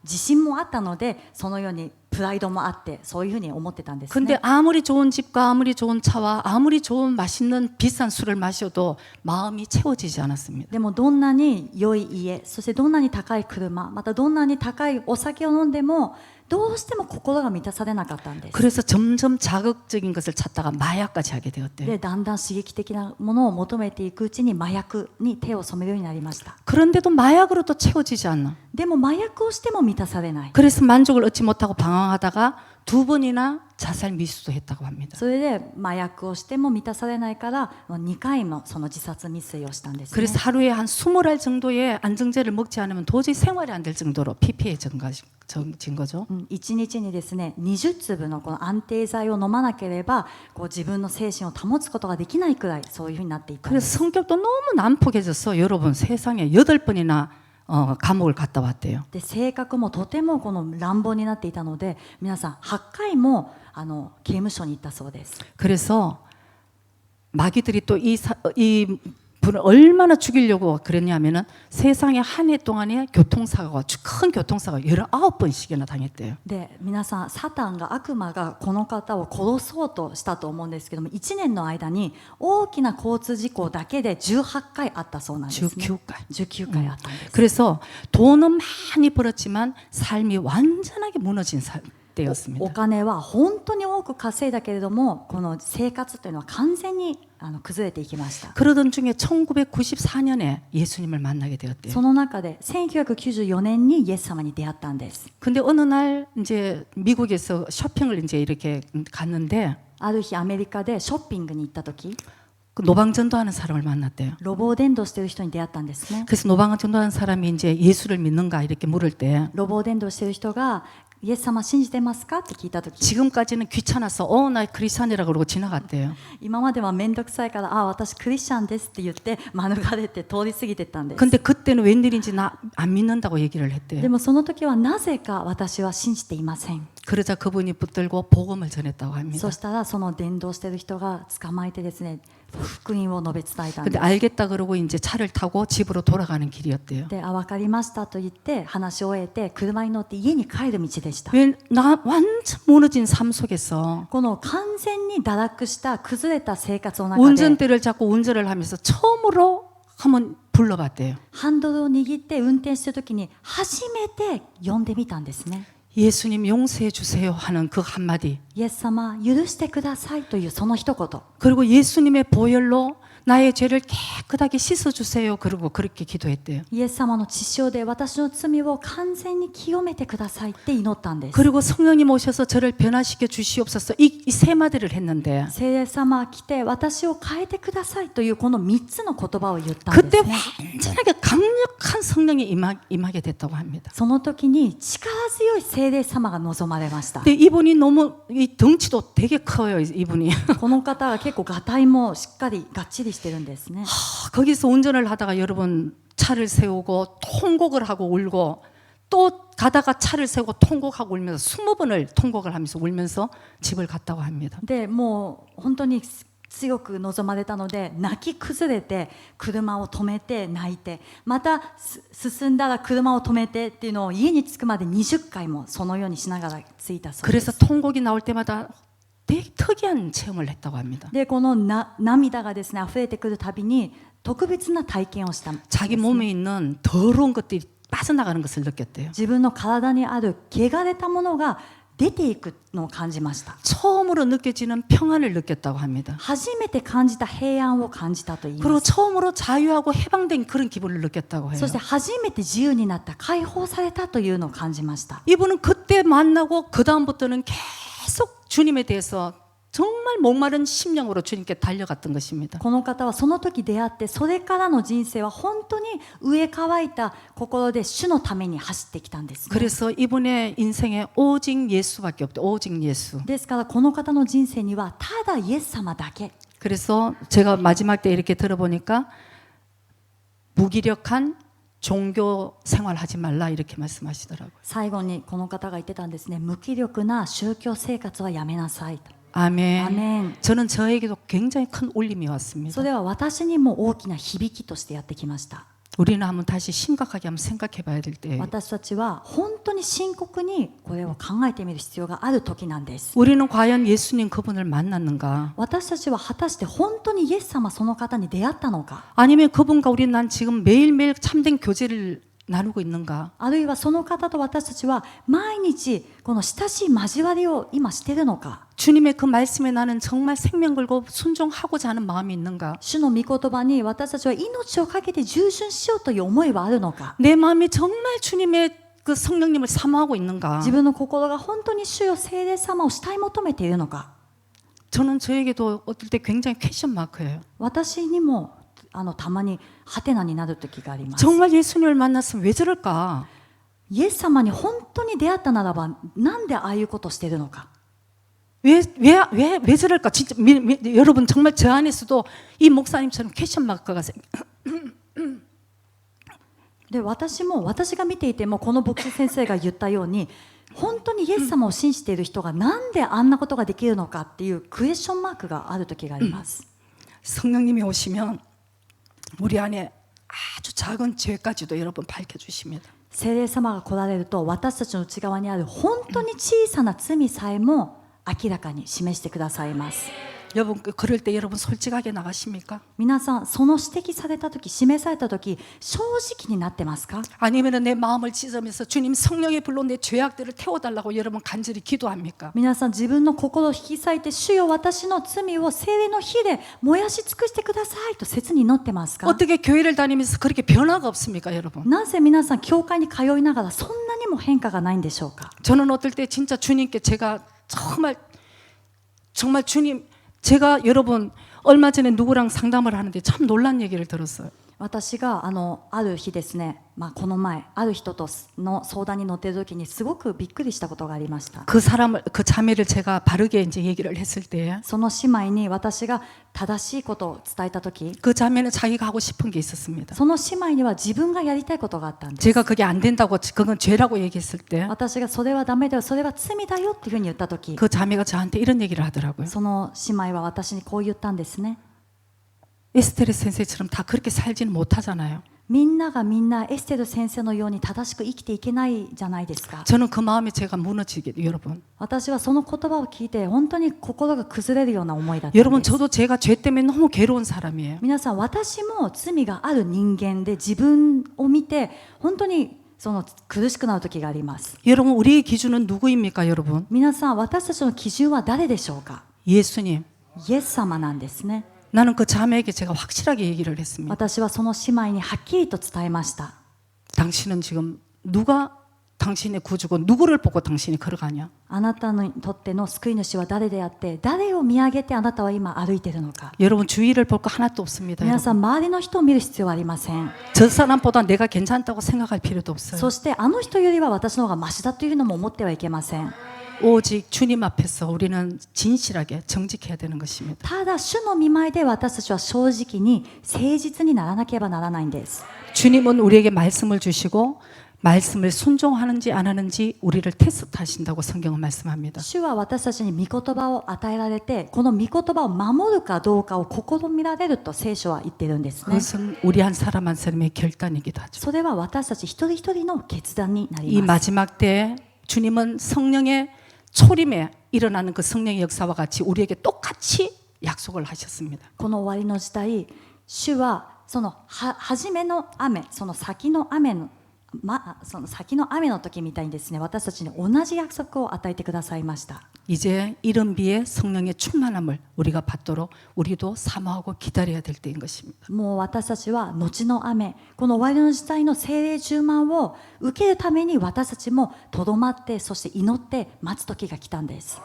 Speaker 2: 自信もあったので、そのようにプライドもあってそういうふうに思ってたんです
Speaker 1: 근데
Speaker 2: ね。
Speaker 1: 아무리 좋은 집과 아무리 좋은 차와 아무리 좋은 맛있는 비싼 술을 마셔도 마음이 채워지지 않았습니다.
Speaker 2: でもどんなに良い家、そしてどんなに高い車、またどんなに高いお酒を飲んでもどうしても心が満たされなかったんです。
Speaker 1: 그래서 점점 자극적인 것을 찾다가 마약까지 하게 되었대요.
Speaker 2: でだんだん刺激的なものを求めていくうちに麻薬に手を染めるようになりました。
Speaker 1: 그런데도 마약으로 또 채워지지 않나.
Speaker 2: でも麻薬をしても満たされない。
Speaker 1: 그래서 만족을 얻지 못하고 방황하다가 2번이나 자살 미수도 했다고 합니다.
Speaker 2: それで麻薬をしても満たされないから2回もその自殺未遂をしたんですね。
Speaker 1: 그래서 하루에 한 20알 정도의 안정제를 먹지 않으면 도저히 생활이 안 될 정도로 피폐해진 거죠.
Speaker 2: 1日にですね20粒のこの安定剤を飲まなければ自分の精神を保つことができないくらいそういうふうになっていたんです。
Speaker 1: 그래서 성격도 너무 난폭해졌어. 여러분 세상에 8번이나 감옥을 갔다 왔대요.
Speaker 2: で性格もとてもこの乱暴になっていたので、皆さん8回も刑務所に行ったそうです。
Speaker 1: 그래서 마귀들이 또 이 분을 얼마나 죽이려고 그랬냐면은 세상에 한 해 동안에 교통사고가 큰 교통사고가 19번씩이나 당했대요.
Speaker 2: で皆さん、サタンが悪魔がこの方を殺そうとしたと思うんですけども、1年の間に大きな交通事故だけで18回あったそうなんですね。
Speaker 1: 19回.
Speaker 2: 19回あったんです。
Speaker 1: 그래서 돈은 많이 벌었지만 삶이 완전하게 무너진
Speaker 2: お
Speaker 1: 때였습니다.
Speaker 2: 金は本当に多く稼いだけれども、この生活というのは完全に崩れていきました。
Speaker 1: 그러던 중에 1994년에 예수님을 만나게 되었대요.
Speaker 2: その中で1994年にイエス様に出会ったんです。
Speaker 1: 근데 어느 날 이제 미국에서 쇼핑을 이제 이렇게 갔는데
Speaker 2: ある日アメリカでショッピングに行った時、
Speaker 1: 그 노방전도하는 사람을 만났대요.
Speaker 2: 路傍伝道している人に出会ったんですね。
Speaker 1: 그래서 노방전도하는 사람이 이제 예수를 믿는가 이렇게 물을 때
Speaker 2: 路傍伝道している人がイエス様信じてますかって聞いた時、
Speaker 1: 지금까지는 귀찮아서 나 크리스찬이라 그러고 지나갔대요.
Speaker 2: 今までは面倒くさいから私クリスチャンですって言って免れて通り過ぎてったんです。
Speaker 1: 근데 그때는 웬일인지 나 안 믿는다고 얘기를
Speaker 2: で
Speaker 1: 했대요.
Speaker 2: もその時はなぜか私は信じていません。
Speaker 1: 그러자 그분이 붙들고 복음을 전했다고 합니다.
Speaker 2: そしたらその伝道している人が捕まえてですね、福音を述べ伝えたん
Speaker 1: 근데
Speaker 2: です。
Speaker 1: 알겠다 그러고 이제 차를 타고 집으로 돌아가는 길이었대요.
Speaker 2: で、分かりましたと言って話を終えて車に乗って家に帰る道でした。
Speaker 1: 왜 나 완전 무너진 삶 속에서
Speaker 2: この完全に堕落した崩れた生活の中で
Speaker 1: 운전대를 잡고 운전을 하면서 처음으로 한번 불러봤대요.
Speaker 2: ハンドルを握って運転している時に初めて呼んでみたんですね。
Speaker 1: 예수님 용서해 주세요 하는 그 한마디.
Speaker 2: イエス様許してくださいというその一言。
Speaker 1: 그리고 예수님의 보혈로 나의 죄를 깨끗하게 씻어주세요. 그리고 그렇게 기도했대요.
Speaker 2: イエス様の血潮で私の罪を完全に清めてくださいって祈ったんです。
Speaker 1: 그리고 성령님 오셔서 저를 변화시켜 주시옵소서 이 세 마디를 했는데
Speaker 2: 聖霊様来て私を変えてくださいというこの3つの言葉を言ったん
Speaker 1: 그때
Speaker 2: ですね。
Speaker 1: 완전하게 강력한 성령이 임하게 됐다고 합니다.
Speaker 2: その時に力強い聖霊様が望まれました。
Speaker 1: 근데 이분이 너무 이 덩치도 되게 커요. 이분이.
Speaker 2: この方は結構がたいもしっかりがっちりしてるんですね。
Speaker 1: 거기서 운전을 하다가 여러분 차를 세우고 통곡을 하고 울고 또 가다가 차를 세우고 통곡하고 울면서 20번을 통곡을 하면서 울면서 집을 갔다고 합니다.
Speaker 2: でもう本当に強く望まれたので泣き崩れて車を止めて泣いて、また進んだら車を止めてっていうのを家に着くまで20回もそのようにしながら着いたそうで
Speaker 1: 그래서
Speaker 2: す。
Speaker 1: 통곡이 나올 때마다 되게 특이한 체험을 했다고 합니다.
Speaker 2: でこの涙がですね溢れてくるたびに特別な体験をしたんです。
Speaker 1: 자기 몸에 있는 더러운 것들이 빠져나가는 것을 느꼈대요.
Speaker 2: 自分の体にある汚れたものが出ていくのを感じました。
Speaker 1: 처음으로 느껴지는 평안을 느꼈다고 합니다.
Speaker 2: 初めて感じた平安を感じたと言い
Speaker 1: 그리고
Speaker 2: ます。
Speaker 1: 처음으로 자유하고 해방된 그런 기분을 느꼈다고 해요.
Speaker 2: そして初めて自由になった解放されたというのを感じました。
Speaker 1: 이분은 그때 만나고 그 다음부터는 계속 주님에 대해서 정말 목마른 심령으로 주님께 달려갔던 것입니다.
Speaker 2: この方はその時出会ってそれからの人生は本当に飢え乾いた心で主のために走ってきたんですね。
Speaker 1: 그래서 이분의 인생에 오직 예수밖에 없대. 오직 예수.
Speaker 2: ですからこの方の人生にはただイエス様だけ。
Speaker 1: 그래서 제가 마지막 때 이렇게 들어보니까 무기력한 종교 생활하지 말라 이렇게 말씀하시더라고요.
Speaker 2: 最後にこの方が言ってたんですね。無気力な宗教生活はやめなさいと。
Speaker 1: 아멘.
Speaker 2: 아멘.
Speaker 1: 저는 저에게도 굉장히 큰 울림이 왔습니다.
Speaker 2: それは私にも大きな響きとしてやってきました。
Speaker 1: 우리는 한번 다시 심각하게 한번 생각해 봐야 될 때
Speaker 2: 私たちは本当に深刻にこれを考えてみる必要がある時なんです。
Speaker 1: 우리는 과연 예수님 그분을 만났는가?
Speaker 2: 私たちは果たして本当にイエス様その方に出会ったのか、
Speaker 1: 아니면 그분과 우리 난 지금 매일매일 참된 교제를 나누고 있는가?
Speaker 2: あるいはその方と私たちは毎日この親しい交わりを今しているのか、
Speaker 1: 주님의 그 말씀에 나는 정말 생명 걸고 순종하고자 하는 마음이 있는가?
Speaker 2: 主の御言葉に私たちは命を懸けて従順しようという思いはあるのか、
Speaker 1: 내 마음이 정말 주님의 그 성령님을 사모하고 있는가?
Speaker 2: 自分の心が本当に主よ聖霊様を慕い求めているのか。
Speaker 1: 저는 저에게도 어떨 때 굉장히 퀘션 마크예요.
Speaker 2: 私にもたまにハテナになる時があります。
Speaker 1: 정말 예수님을 만났으면 왜 저럴까?
Speaker 2: イエス様に本当に出会ったならばなんでああいうことをしているのか。
Speaker 1: 왜 저럴까? 진짜 여러분 정말 저 안에서도 이 목사님처럼 퀘션 마크가
Speaker 2: で私が見ていてもこの牧師先生が言ったように本当にイエス様を信じている人がなんであんなことができるのかっていうクエスチョンマークがある時があります。
Speaker 1: 성령님이 오시면 우리 안에 아주 작은 죄까지도 여러분 밝혀주십니다.
Speaker 2: 聖霊様が来られると私たちの内側にある本当に小さな罪さえも明らかに示してくださいます。
Speaker 1: 여러분 그럴 때 여러분 솔직하게 나가십니까?
Speaker 2: 皆さんその指摘された時示された時正直になってますか？
Speaker 1: 아니면 내 마음을 찢으면서 주님 성령의 불로 내 죄악들을 태워달라고 여러분 간절히 기도합니까?
Speaker 2: 皆さん自分の心を引き裂いて主よ私の罪を聖霊の火で燃やし尽くしてくださいと切に祈ってますか？
Speaker 1: 어떻게 교회를 다니면서 그렇게 변화가 없습니까 여러분?
Speaker 2: なぜ皆さん教会に通いながらそんなにも変化がないんでしょうか？
Speaker 1: 저는 어떨 때 진짜 주님께 제가 정말 주님 제가 여러분 얼마 전에 누구랑 상담을 하는데 참 놀란 얘기를 들었어요.
Speaker 2: 私がある日ですね、この前ある人との相談に乗っている時にすごくびっくりしたことがありました。
Speaker 1: 그 자매를 제가 바르게 이제 얘기를 했을 때
Speaker 2: その姉妹に私が正しいことを伝えた時
Speaker 1: 그 자매는 자기가 하고 싶은 게 있었습니다.
Speaker 2: その姉妹には自分がやりたいことがあったんです。
Speaker 1: 제가 그게 안 된다고 그건 죄라고 얘기했을 때
Speaker 2: 私がそれはダメだよそれは罪だよっていうふうに言った時
Speaker 1: 그 자매가 저한테 이런 얘기를 하더라고요.
Speaker 2: その姉妹は私にこう言ったんですね。
Speaker 1: 에스테르先生처럼 다 그렇게 살지는 못하잖아요.
Speaker 2: みんながみんなエステル先生のように正しく生きていけないじゃないですか。
Speaker 1: 저는 그 마음에 제가 무너지게 여러분.
Speaker 2: 私はその言葉を聞いて本当に心が崩れるような思いだったん
Speaker 1: 여러분
Speaker 2: です。
Speaker 1: 저도 제가 죄 때문에 너무 괴로운 사람이에요.
Speaker 2: 皆さん私も罪がある人間で自分を見て本当にその苦しくなる時があります。
Speaker 1: 여러분 우리의 기준은 누구입니까 여러분?
Speaker 2: 皆さん私たちの基準は誰でしょうか？
Speaker 1: 예수님.
Speaker 2: イエス様なんですね。
Speaker 1: 나는 그 자매에게 제가 확실하게 얘기를 했습니다.
Speaker 2: 私はその姉妹にはっきりと伝えました。
Speaker 1: 당신은 지금 누가 당신의 구주고 누구를 보고 당신이 걸어가냐?
Speaker 2: あなたにとっての救い主は誰であって誰を見上げてあなたは今歩いているのか。
Speaker 1: 여러분 주위를 볼 거 하나도 없습니다.
Speaker 2: 皆さん周りの人を見る必要はありません。
Speaker 1: 저 사람보다 내가 괜찮다고 생각할 필요도 없어요.
Speaker 2: そしてあの人よりは私の方がマシだというのも思ってはいけません。
Speaker 1: 오직 주님 앞에서 우리는 진실하게 정직해야 되는 것입니다.
Speaker 2: ただ主の御前で私たちは正直に誠実にならなければならないんです。
Speaker 1: 주님은 우리에게 말씀을 주시고 말씀을 순종하는지 안 하는지 우리를 테스트하신다고 성경은 말씀합니다.
Speaker 2: 主は私たちに御言葉を与えられてこの御言葉を守るかどうかを試みられると聖書は言っているんですね。
Speaker 1: 그것은 우리 한 사람 한 사람의 결단이기도 하죠.
Speaker 2: それは私たち一人一人の決断にな
Speaker 1: 이
Speaker 2: ります。
Speaker 1: 마지막 때에 주님은 성령의 초림에 일어나는 그 성령의 역사와 같이 우리에게 똑같이 약속을 하셨습니다.
Speaker 2: この終わりの時代、主はその初めの雨、その先の雨の時みたいにですね、私たちに同じ約束を与えてくださいました。
Speaker 1: 이제 이른 비에 성령의 충만함을 우리가 받도록 우리도 사모하고 기다려야 될 때인 것입니다.
Speaker 2: もう私たちは後の雨、この終わりの時代の聖霊充満を受けるために私たちもとどまってそして祈って待つ時が来たんです。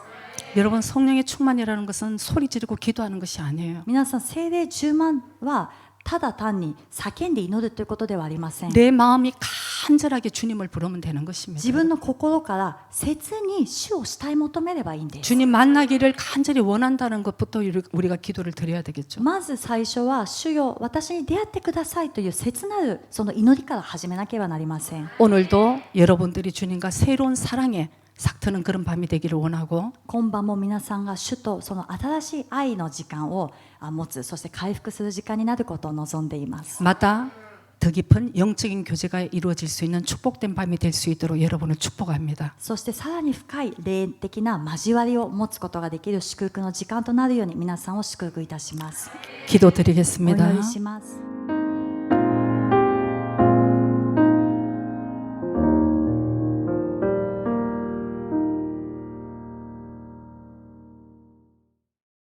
Speaker 1: 여러분 성령의 충만이라는 것은 소리 지르고 기도하는 것이 아니에요.
Speaker 2: 皆さん聖霊充満はただ単に叫んで祈るということではありません。
Speaker 1: 내 마음이 간절하게 주님을 부르면 되는 것입니다.
Speaker 2: 自分の心から切に主を慕い求めればいいんです。
Speaker 1: 주님 만나기를 간절히 원한다는 것부터 우리가 기도를 드려야 되겠죠.
Speaker 2: まず最初は主よ私に出会ってくださいという切なるその祈りから始めなければなりません。
Speaker 1: 오늘도 여러분들이 주님과 새로운 사랑에 삭트는 그런 밤이 되기를 원하고
Speaker 2: 今晩も皆さんが主とその新しい愛の時間を持つ、そして回復する時間になることを望んでいます。
Speaker 1: 마다 더 깊은 영적인 교제가 이루어질 수 있는 축복된 밤이 될 수 있도록 여러분을 축복합니다.
Speaker 2: そしてさらに深い霊的な交わりを持つことができる祝福の時間となるように皆さんを祝福いたします。お祈
Speaker 1: 기도드리겠습니다.
Speaker 2: りします。